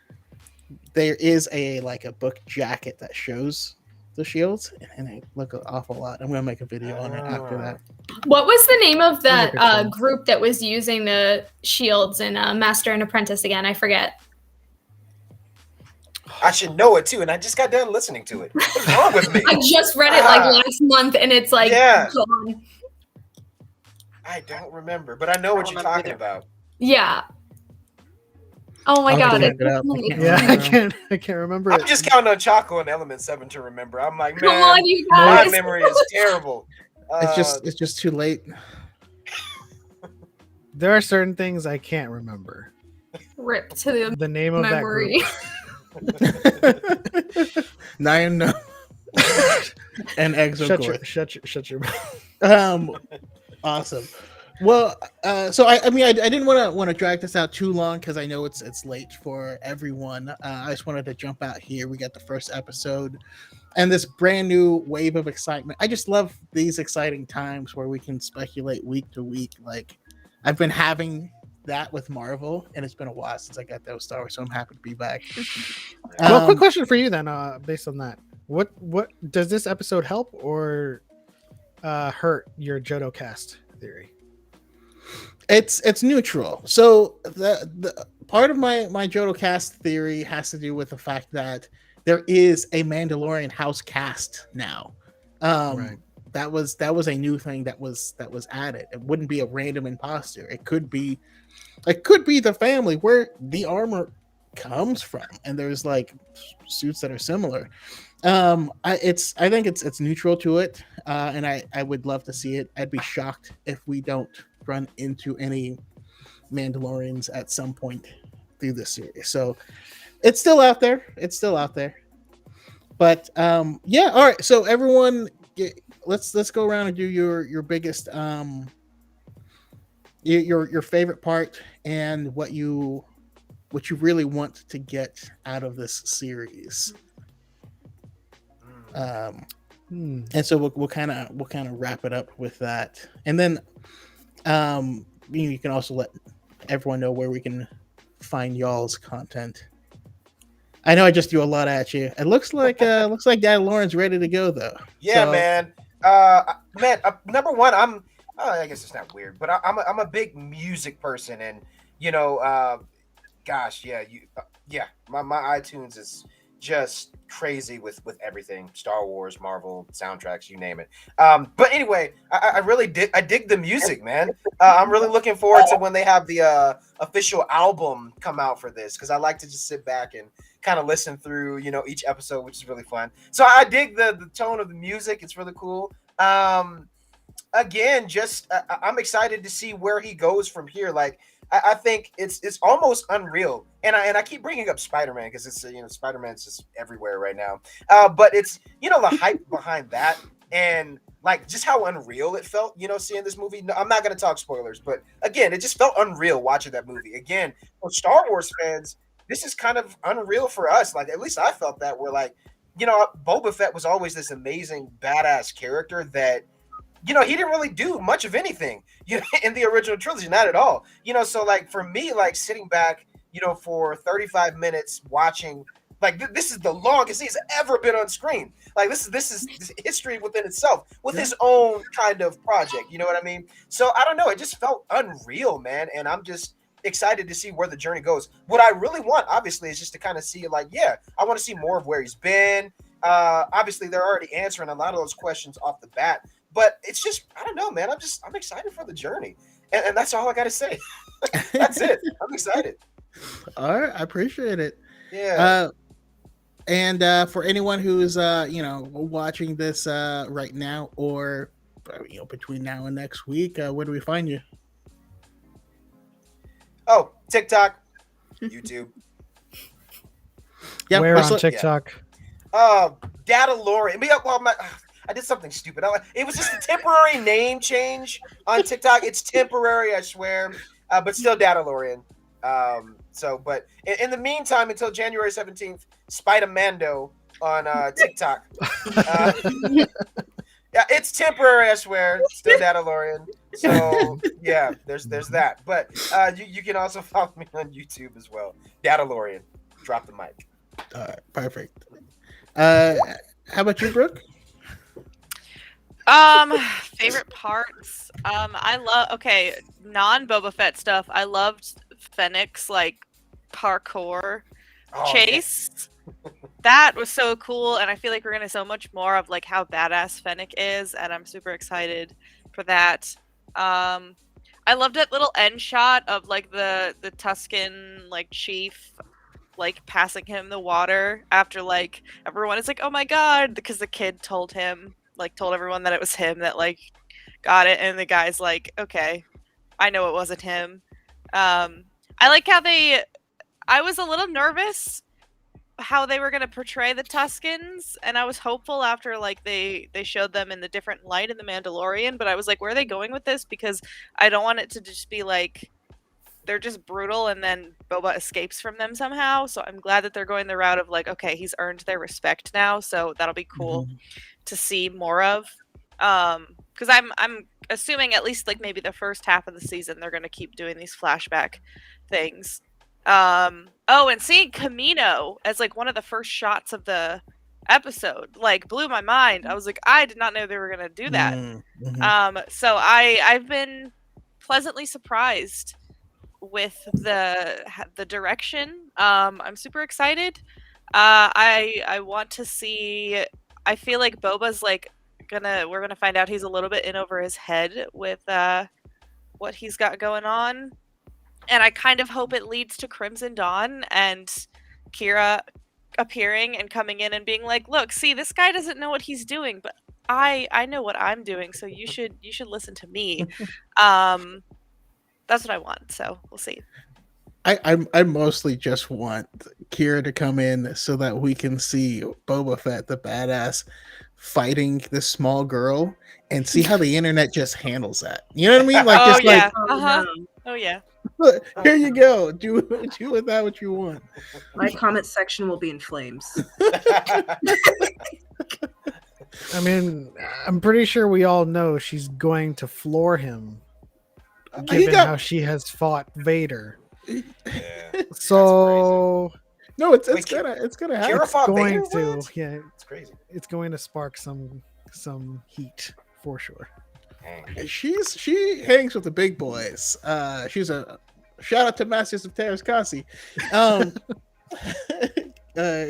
[SPEAKER 1] there is a book jacket that shows the shields, and they look an awful lot. I'm gonna make a video on it after that.
[SPEAKER 5] What was the name of that group that was using the shields in Master and Apprentice again? I forget.
[SPEAKER 6] I should know it too, and I just got done listening to it. What's wrong with me?
[SPEAKER 5] I just read it like last month, and it's like gone.
[SPEAKER 6] I don't remember, but I know what you're talking about.
[SPEAKER 5] Yeah. Oh my god!
[SPEAKER 2] I can't remember.
[SPEAKER 6] I'm just counting on Choco and Element 7 to remember. I'm like,
[SPEAKER 5] come
[SPEAKER 6] man,
[SPEAKER 5] on, you guys.
[SPEAKER 6] my memory is terrible.
[SPEAKER 1] It's just too late.
[SPEAKER 2] There are certain things I can't remember.
[SPEAKER 5] Rip to
[SPEAKER 2] the name of
[SPEAKER 5] memory.
[SPEAKER 2] That group.
[SPEAKER 1] Nine no. And Exogorth.
[SPEAKER 2] Shut your mouth.
[SPEAKER 1] Awesome. Well, so I didn't want to drag this out too long because I know it's late for everyone. I just wanted to jump out here. We got the first episode and this brand new wave of excitement. I just love these exciting times where we can speculate week to week. Like I've been having that with Marvel, and it's been a while since I got those Star Wars, so I'm happy to be back.
[SPEAKER 2] Well, quick question for you then, based on that. What does this episode help or hurt your Jodo cast theory?
[SPEAKER 1] It's neutral. So the part of my Jodo cast theory has to do with the fact that there is a Mandalorian house cast now.
[SPEAKER 2] Right.
[SPEAKER 1] That was a new thing that was added. It wouldn't be a random imposter. It could be the family where the armor comes from, and there's like suits that are similar. I think it's neutral to it, and I would love to see it. I'd be shocked if we don't run into any Mandalorians at some point through this series. So it's still out there. But yeah, all right. So everyone, let's go around and do your biggest your favorite part and what you really want to get out of this series. And so we'll kind of wrap it up with that, and then You can also let everyone know where we can find y'all's content. I know I just threw a lot at you. It looks like Dad Lauren's ready to go though.
[SPEAKER 6] Yeah,
[SPEAKER 1] So,
[SPEAKER 6] man. Number one, I guess it's not weird, but I'm a big music person, and you know, gosh, yeah, my iTunes is just crazy with everything, Star Wars, Marvel, soundtracks, you name it. But anyway, I really dig the music, man. I'm really looking forward to when they have the official album come out for this, because I like to just sit back and kind of listen through, each episode, which is really fun. So I dig the tone of the music. It's really cool. Again, just I'm excited to see where he goes from here. Like, I think it's almost unreal, and I keep bringing up Spider-Man because it's Spider-Man's just everywhere right now. But it's the hype behind that, and like just how unreal it felt, seeing this movie. No, I'm not gonna talk spoilers, but again, it just felt unreal watching that movie. Again, for Star Wars fans, this is kind of unreal for us. Like, at least I felt that. We're like, Boba Fett was always this amazing badass character that. He didn't really do much of anything, in the original trilogy, not at all. So like for me, like sitting back, for 35 minutes watching, like this is the longest he's ever been on screen. Like this is history within itself with his own kind of project. You know what I mean? So I don't know. It just felt unreal, man. And I'm just excited to see where the journey goes. What I really want, obviously, is just to kind of see, like, yeah, I want to see more of where he's been. Obviously, they're already answering a lot of those questions off the bat. But it's just, I don't know, man. I'm excited for the journey. And that's all I got to say. That's it. I'm excited.
[SPEAKER 1] All right. I appreciate it.
[SPEAKER 6] Yeah.
[SPEAKER 1] And for anyone who's, watching this right now or, between now and next week, where do we find you?
[SPEAKER 6] Oh, TikTok, YouTube.
[SPEAKER 2] Yeah, where on TikTok?
[SPEAKER 6] Yeah. Dadalorian. I did something stupid. It was just a temporary name change on TikTok. It's temporary, I swear, but still Dadalorian. But in the meantime, until January 17th, Spider-Mando on TikTok. Yeah, it's temporary, I swear. Still Dadalorian. So yeah, there's that. But you can also follow me on YouTube as well. Dadalorian. Drop the mic.
[SPEAKER 1] All right, perfect. How about you, Brooke?
[SPEAKER 7] Favorite parts. I love non-Boba Fett stuff. I loved Fennec's like parkour chase. Yeah. That was so cool, and I feel like we're gonna so much more of like how badass Fennec is, and I'm super excited for that. I loved that little end shot of like the Tusken like chief like passing him the water after like everyone is like, oh my god, because the kid told everyone that it was him that like got it, and the guy's like, okay, I know it wasn't him. I like how I was a little nervous how they were going to portray the Tuskens, and I was hopeful after like they showed them in the different light in The Mandalorian, but I was like, where are they going with this? Because I don't want it to just be like they're just brutal and then Boba escapes from them somehow. So I'm glad that they're going the route of like, okay, he's earned their respect now, so that'll be cool to see more of. Because I'm assuming at least like maybe the first half of the season they're going to keep doing these flashback things. And seeing Camino as like one of the first shots of the episode like blew my mind. I was like, I did not know they were going to do that. So I've been pleasantly surprised with the direction. I'm super excited. I want to see. I feel like Boba's like we're gonna find out he's a little bit in over his head with what he's got going on, and I kind of hope it leads to Crimson Dawn and Kira appearing and coming in and being like, look, see, this guy doesn't know what he's doing, but I know what I'm doing, so you should listen to me. That's what I want, so we'll see.
[SPEAKER 1] I mostly just want Kira to come in so that we can see Boba Fett, the badass, fighting this small girl and see how the internet just handles that. You know what I mean? Like,
[SPEAKER 7] oh yeah.
[SPEAKER 1] Here you go. Do with that what you want.
[SPEAKER 8] My comment section will be in flames.
[SPEAKER 2] I mean, I'm pretty sure we all know she's going to floor him given
[SPEAKER 1] got-
[SPEAKER 2] how she has fought Vader.
[SPEAKER 6] Yeah.
[SPEAKER 2] So
[SPEAKER 1] No, it's
[SPEAKER 6] Wait,
[SPEAKER 1] gonna happen.
[SPEAKER 6] Kira fought
[SPEAKER 2] going
[SPEAKER 6] Vader?
[SPEAKER 2] to
[SPEAKER 6] What?
[SPEAKER 2] yeah,
[SPEAKER 6] It's crazy.
[SPEAKER 2] it's going to spark some heat for sure.
[SPEAKER 6] Dang.
[SPEAKER 1] She hangs with the big boys. She's a shout out to Masters of Terrascasi.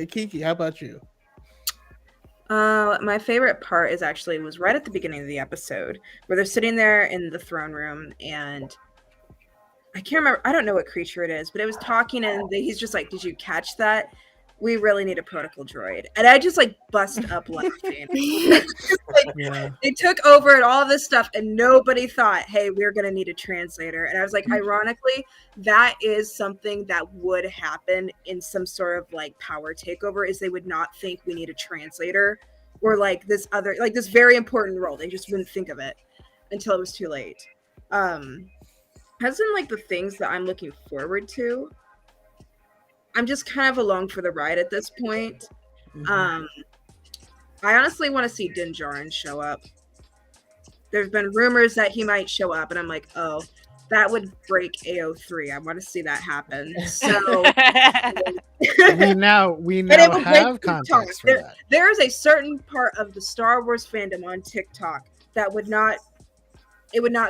[SPEAKER 1] Kiki, how about you?
[SPEAKER 8] My favorite part was right at the beginning of the episode where they're sitting there in the throne room, and I can't remember. I don't know what creature it is, but it was talking, and he's just like, "Did you catch that? We really need a protocol droid." And I just like bust up laughing.
[SPEAKER 2] Yeah.
[SPEAKER 8] They took over and all this stuff, and nobody thought, "Hey, we're gonna need a translator." And I was like, ironically, that is something that would happen in some sort of like power takeover. Is they would not think we need a translator or like this other like this very important role. They just wouldn't think of it until it was too late. As in like the things that I'm looking forward to, I'm just kind of along for the ride at this point. I honestly want to see Din Djarin show up. There's been rumors that he might show up, and I'm like, oh, that would break AO3. I want to see that happen. So
[SPEAKER 2] we now
[SPEAKER 8] it will
[SPEAKER 2] have
[SPEAKER 8] break
[SPEAKER 2] context for
[SPEAKER 8] TikTok.
[SPEAKER 2] that.
[SPEAKER 8] There is a certain part of the Star Wars fandom on TikTok that would not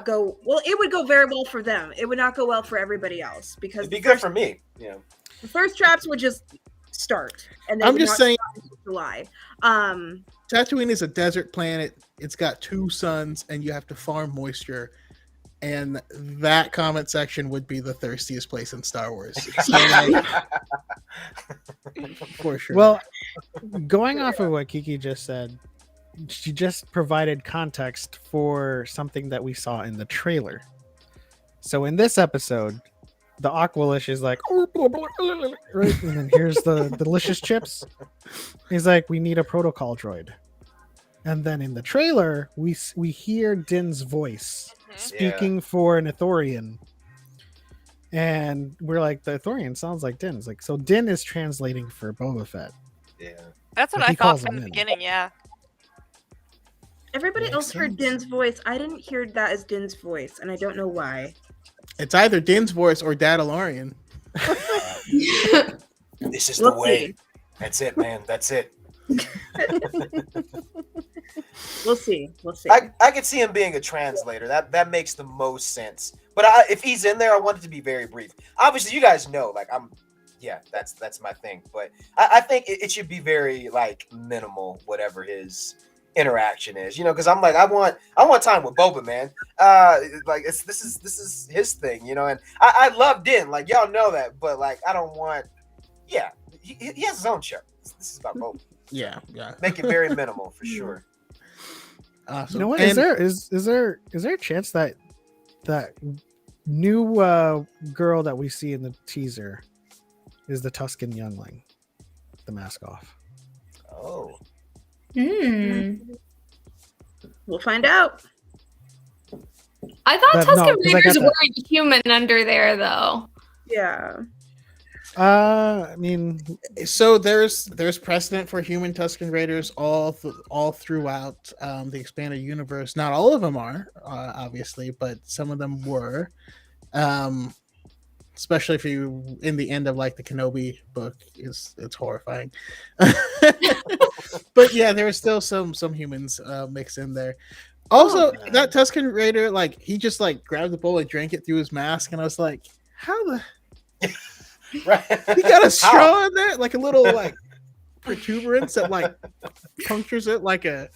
[SPEAKER 8] go well. It would go very well for them. It would not go well for everybody else because
[SPEAKER 6] It'd be good for me. Yeah.
[SPEAKER 8] the first traps would just start, and they
[SPEAKER 1] I'm
[SPEAKER 8] would
[SPEAKER 1] just
[SPEAKER 8] not
[SPEAKER 1] saying,
[SPEAKER 8] stop until July.
[SPEAKER 1] Tatooine is a desert planet. It's got 2 suns, and you have to farm moisture. And that comment section would be the thirstiest place in Star Wars. So, like, for sure.
[SPEAKER 2] Well, going off of what Kiki just said, she just provided context for something that we saw in the trailer. So in this episode, the Aqualish is like, right, and then here's the delicious chips. He's like, we need a protocol droid. And then in the trailer, we hear Din's voice speaking for an Ithorian. And we're like, the Ithorian sounds like Din. It's like, so Din is translating for Boba Fett.
[SPEAKER 6] Yeah.
[SPEAKER 7] That's what
[SPEAKER 2] But
[SPEAKER 7] I
[SPEAKER 2] he
[SPEAKER 7] thought
[SPEAKER 2] calls
[SPEAKER 7] from
[SPEAKER 2] him
[SPEAKER 7] the
[SPEAKER 2] in.
[SPEAKER 7] beginning. Yeah.
[SPEAKER 8] Everybody
[SPEAKER 2] Makes
[SPEAKER 8] else heard
[SPEAKER 2] sense.
[SPEAKER 8] Din's voice. I didn't hear that as Din's voice, and I don't know why.
[SPEAKER 1] it's either Din's voice or Dadalorian.
[SPEAKER 6] This is the
[SPEAKER 8] We'll
[SPEAKER 6] way.
[SPEAKER 8] see.
[SPEAKER 6] That's it, man. That's it.
[SPEAKER 8] We'll see. We'll see.
[SPEAKER 6] I could see him being a translator. That makes the most sense. But if he's in there, I want it to be very brief. Obviously, you guys know, like that's my thing. But I think it should be very like minimal, whatever his interaction is. Because I'm like, I want time with Boba, man. Like this is his thing, and I love Din, like y'all know that. But like, I don't want. Yeah, he has his own show. This is about Boba.
[SPEAKER 1] Yeah.
[SPEAKER 6] Make it very minimal for sure.
[SPEAKER 1] Awesome.
[SPEAKER 2] You know what?
[SPEAKER 1] And
[SPEAKER 2] Is there a chance that new girl that we see in the teaser is the Tusken youngling, the mask off?
[SPEAKER 6] Oh.
[SPEAKER 8] We'll find out.
[SPEAKER 5] I thought
[SPEAKER 2] But no,
[SPEAKER 5] Tusken
[SPEAKER 2] 'cause I
[SPEAKER 5] Raiders
[SPEAKER 2] got that.
[SPEAKER 5] weren't human under there, though.
[SPEAKER 8] Yeah.
[SPEAKER 2] I mean,
[SPEAKER 1] so there's precedent for human Tusken Raiders all throughout the expanded universe. Not all of them are, obviously, but some of them were. Especially if you in the end of like the Kenobi book, it's horrifying. But yeah, there are still some humans mixed in there. Also, that Tusken Raider, like he just like grabbed the bowl and drank it through his mask, and I was like, how the
[SPEAKER 6] Right.
[SPEAKER 1] he got a straw in there, like a little like protuberance that like punctures it like a.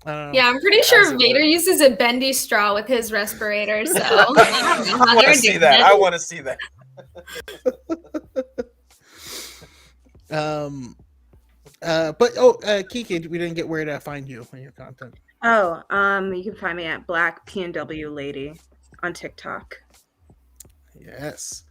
[SPEAKER 5] Yeah, I'm pretty sure Vader uses a bendy straw with his respirator. So
[SPEAKER 6] I want to see that. I want to see that.
[SPEAKER 1] But Kiki, we didn't get where to find you in your content.
[SPEAKER 8] Oh, you can find me at Black PNW Lady on TikTok.
[SPEAKER 1] Yes.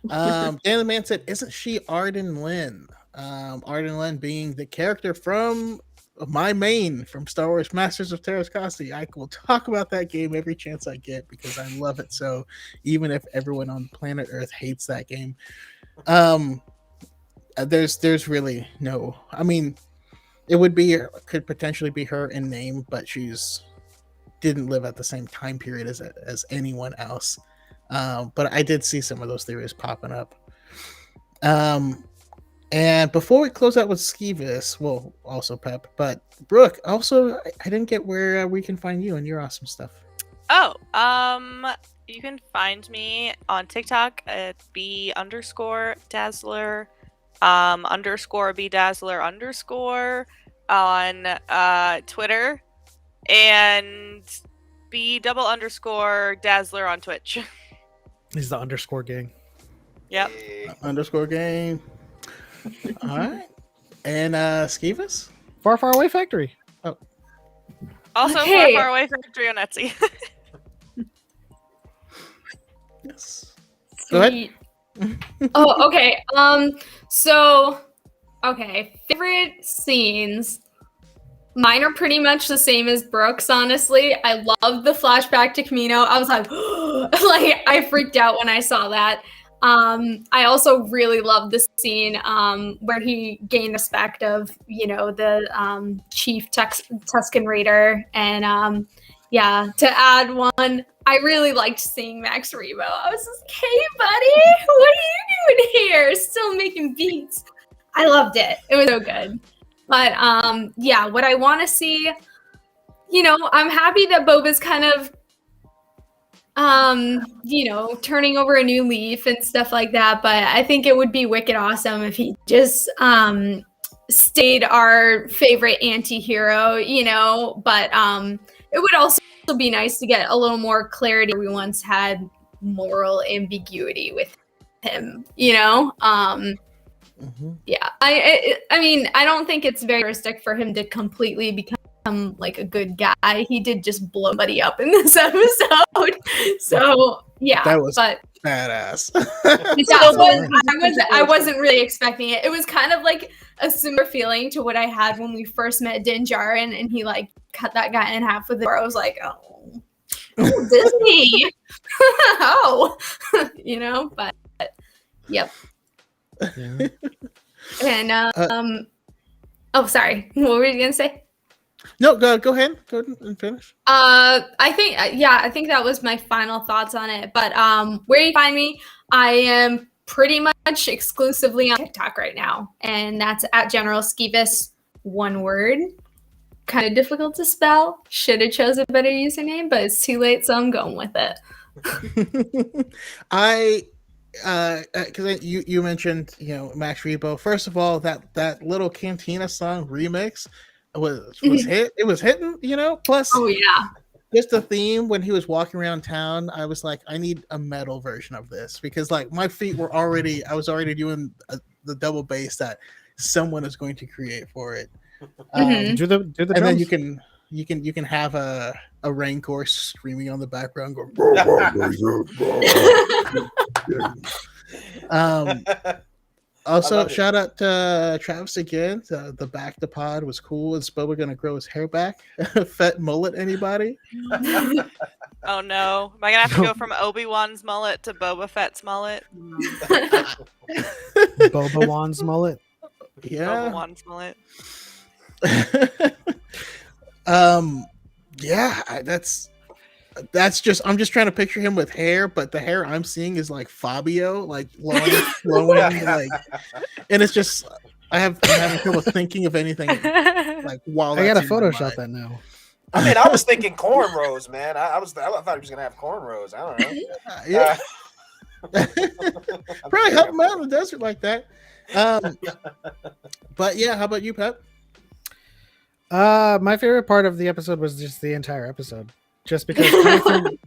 [SPEAKER 1] Dan the Man said, isn't she Arden Lynn? Arden Lynn being the character from my main from Star Wars Masters of Terrascasi. I will talk about that game every chance I get because I love it so, even if everyone on planet Earth hates that game. There's really no, I mean, it could potentially be her in name, but she's didn't live at the same time period as anyone else. But I did see some of those theories popping up. And before we close out with Skeevis, well, also Pep, but Brooke, also, I didn't get where we can find you and your awesome stuff.
[SPEAKER 7] Oh, you can find me on TikTok at B_Dazzler, _B_Dazzler_ on Twitter, and B_Dazzler on Twitch.
[SPEAKER 2] He's the underscore gang.
[SPEAKER 7] Yep.
[SPEAKER 1] Underscore game. All right. And Skeevis?
[SPEAKER 2] Far, Far Away Factory.
[SPEAKER 7] Also,
[SPEAKER 5] Okay.
[SPEAKER 7] Far Away Factory on Etsy.
[SPEAKER 1] Yes. Go ahead.
[SPEAKER 5] Sweet. Oh, okay. So, okay. Favorite scenes. Mine are pretty much the same as Brooke's, honestly. I love the flashback to Camino. I was like, like, I freaked out when I saw that. I also really love the scene where he gained respect of, the chief Tusken Raider. And yeah, to add one, I really liked seeing Max Rebo. I was just like, hey, buddy, what are you doing here? Still making beats. I loved it. It was so good. But yeah, what I want to see, I'm happy that Boba's kind of turning over a new leaf and stuff like that, but I think it would be wicked awesome if he just stayed our favorite anti-hero, but it would also be nice to get a little more clarity. We once had moral ambiguity with him, yeah, I mean, I don't think it's very realistic for him to completely become like a good guy. He did just blow buddy up in this episode. So yeah,
[SPEAKER 1] That was
[SPEAKER 5] but
[SPEAKER 1] badass.
[SPEAKER 5] I wasn't really expecting it. It was kind of like a similar feeling to what I had when we first met Din Djarin and he like cut that guy in half with the door. I was like, oh Disney. Oh, but yep.
[SPEAKER 2] Yeah.
[SPEAKER 5] And oh, sorry. What were you gonna say?
[SPEAKER 1] No, go ahead. Go ahead and finish.
[SPEAKER 5] I think that was my final thoughts on it. But where you find me, I am pretty much exclusively on TikTok right now, and that's at General Skeevis, one word. Kind of difficult to spell. Should have chose a better username, but it's too late, so I'm going with it.
[SPEAKER 1] Because you mentioned Max Rebo. First of all, that little Cantina song remix was hitting. Plus,
[SPEAKER 5] Oh yeah.
[SPEAKER 1] just the theme when he was walking around town, I was like, I need a metal version of this because like my feet were already. I was already doing the double bass that someone is going to create for it.
[SPEAKER 2] Do the
[SPEAKER 1] And
[SPEAKER 2] drums.
[SPEAKER 1] then you can have a Rancor screaming on the background. Also, shout out to Travis again. The back to pod was cool. Is Boba gonna grow his hair back? Fett mullet, anybody?
[SPEAKER 7] Oh no. Am I gonna have to go from Obi-Wan's mullet to Boba Fett's mullet?
[SPEAKER 2] Boba Wan's mullet.
[SPEAKER 1] Yeah.
[SPEAKER 7] Obi-Wan's mullet.
[SPEAKER 1] Yeah, that's just I'm just trying to picture him with hair, but the hair I'm seeing is like Fabio, like long, flowing, like, and it's just I'm having trouble thinking of anything like while
[SPEAKER 2] I gotta
[SPEAKER 1] that's in my
[SPEAKER 2] Photoshop
[SPEAKER 1] mind.
[SPEAKER 2] that now.
[SPEAKER 6] I mean, I was thinking cornrows, man. I thought he was gonna have cornrows. I don't know.
[SPEAKER 1] Yeah. Probably help him out in the desert like that. But yeah, how about you, Pep?
[SPEAKER 2] My favorite part of the episode was just the entire episode. Just because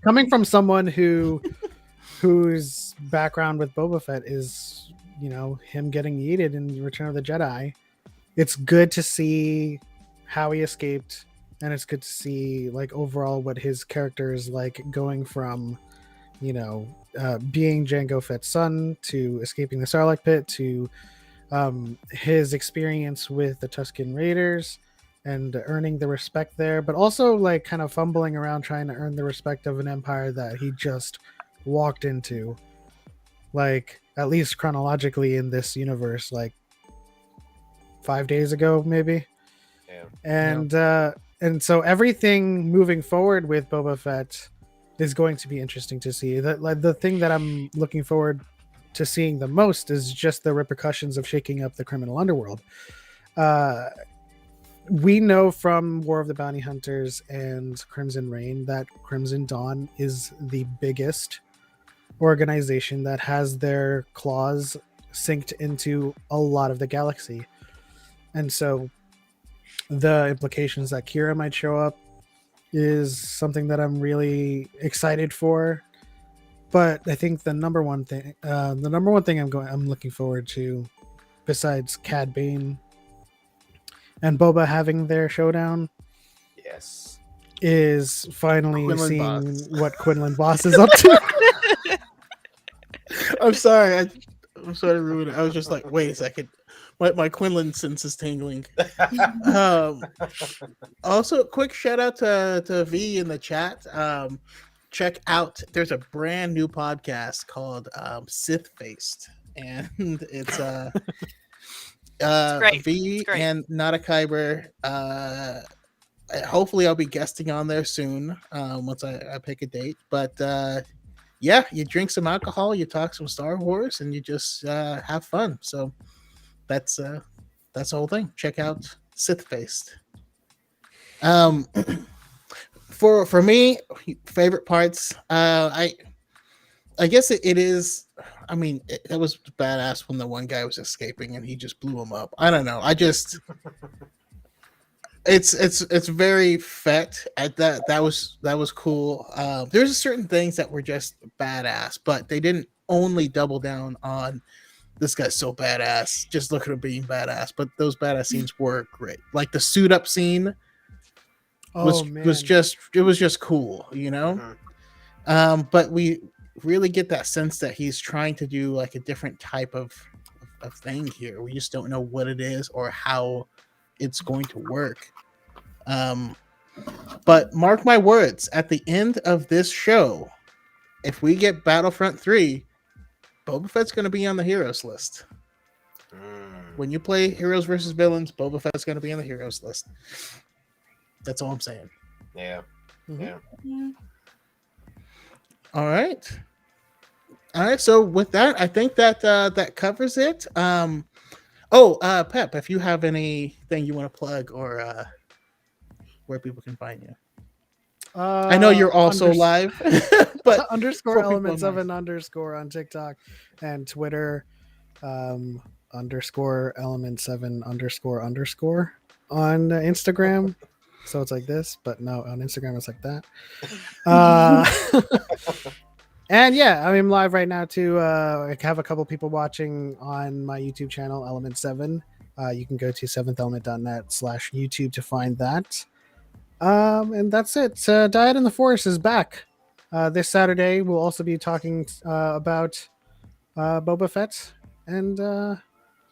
[SPEAKER 2] coming from someone whose background with Boba Fett is, him getting yeeted in Return of the Jedi, it's good to see how he escaped, and it's good to see like overall what his character is like, going from, being Jango Fett's son to escaping the Sarlacc pit to his experience with the Tusken Raiders and earning the respect there, but also like kind of fumbling around trying to earn the respect of an empire that he just walked into, like at least chronologically in this universe, like 5 days ago maybe.
[SPEAKER 6] Yeah.
[SPEAKER 2] And and so everything moving forward with Boba Fett is going to be interesting to see. The thing that I'm looking forward to seeing the most is just the repercussions of shaking up the criminal underworld. We know from War of the Bounty Hunters and Crimson Reign that Crimson Dawn is the biggest organization that has their claws synced into a lot of the galaxy. And so the implications that Kira might show up is something that I'm really excited for. But I think the number one thing I'm looking forward to, besides Cad Bane and Boba having their showdown,
[SPEAKER 6] Yes.
[SPEAKER 2] is finally
[SPEAKER 1] Quinlan
[SPEAKER 2] seeing
[SPEAKER 1] Voss.
[SPEAKER 2] what Quinlan Voss is up to.
[SPEAKER 1] I'm sorry. I'm sorry to ruin it. I was just like, wait a second. My Quinlan sense is tingling. Also, quick shout out to V in the chat. Check out, there's a brand new podcast called Sith Faced, and it's
[SPEAKER 7] great.
[SPEAKER 1] V
[SPEAKER 7] It's great.
[SPEAKER 1] and Nada Kyber. Hopefully I'll be guesting on there soon, once I pick a date. But yeah, you drink some alcohol, you talk some Star Wars, and you just have fun. So that's the whole thing. Check out Sith Faced. For me, favorite parts, I guess it is. I mean, it was badass when the one guy was escaping and he just blew him up. I don't know. It's very Fett. That was cool. There's certain things that were just badass, but they didn't only double down on this guy's so badass. Just look at him being badass. But those badass scenes were great. Like the suit up scene was just cool, you know. But we really get that sense that he's trying to do like a different type of thing here. We just don't know what it is or how it's going to work. But mark my words, at the end of this show, if we get Battlefront 3, Boba Fett's going to be on the heroes list. When you play heroes versus villains, Boba Fett's going to be on the heroes list. That's all I'm saying.
[SPEAKER 6] Yeah.
[SPEAKER 2] Mhm.
[SPEAKER 6] Yeah.
[SPEAKER 1] All right. So with that, I think that that covers it. Pep, if you have anything you want to plug or where people can find you. I know you're also live, but
[SPEAKER 2] underscore
[SPEAKER 1] for people
[SPEAKER 2] elements
[SPEAKER 1] in
[SPEAKER 2] of
[SPEAKER 1] mind.
[SPEAKER 2] an underscore on TikTok and Twitter, underscore element 7 underscore on Instagram. So it's like this, but no, on Instagram it's like that. And yeah, I'm live right now too. I have a couple people watching on my YouTube channel, Element 7. You can go to seventhelement.net/YouTube to find that. And that's it. Diet in the Forest is back this Saturday. We'll also be talking about Boba Fett and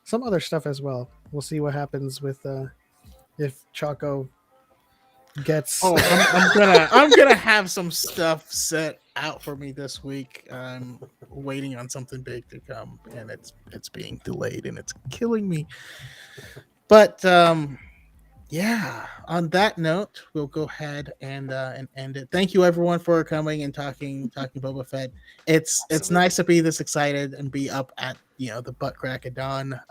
[SPEAKER 2] some other stuff as well. We'll see what happens with if Chaco gets.
[SPEAKER 1] Oh, I'm gonna have some stuff set out for me this week. I'm waiting on something big to come, and it's being delayed, and it's killing me. But yeah. On that note, we'll go ahead and end it. Thank you everyone for coming and talking Boba Fett. It's
[SPEAKER 6] Absolutely.
[SPEAKER 1] nice to be this excited and be up at the butt crack of dawn.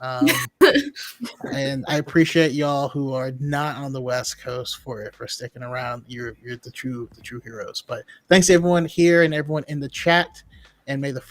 [SPEAKER 1] And I appreciate y'all who are not on the West Coast for sticking around. You're the true heroes. But thanks to everyone here and everyone in the chat, and may the force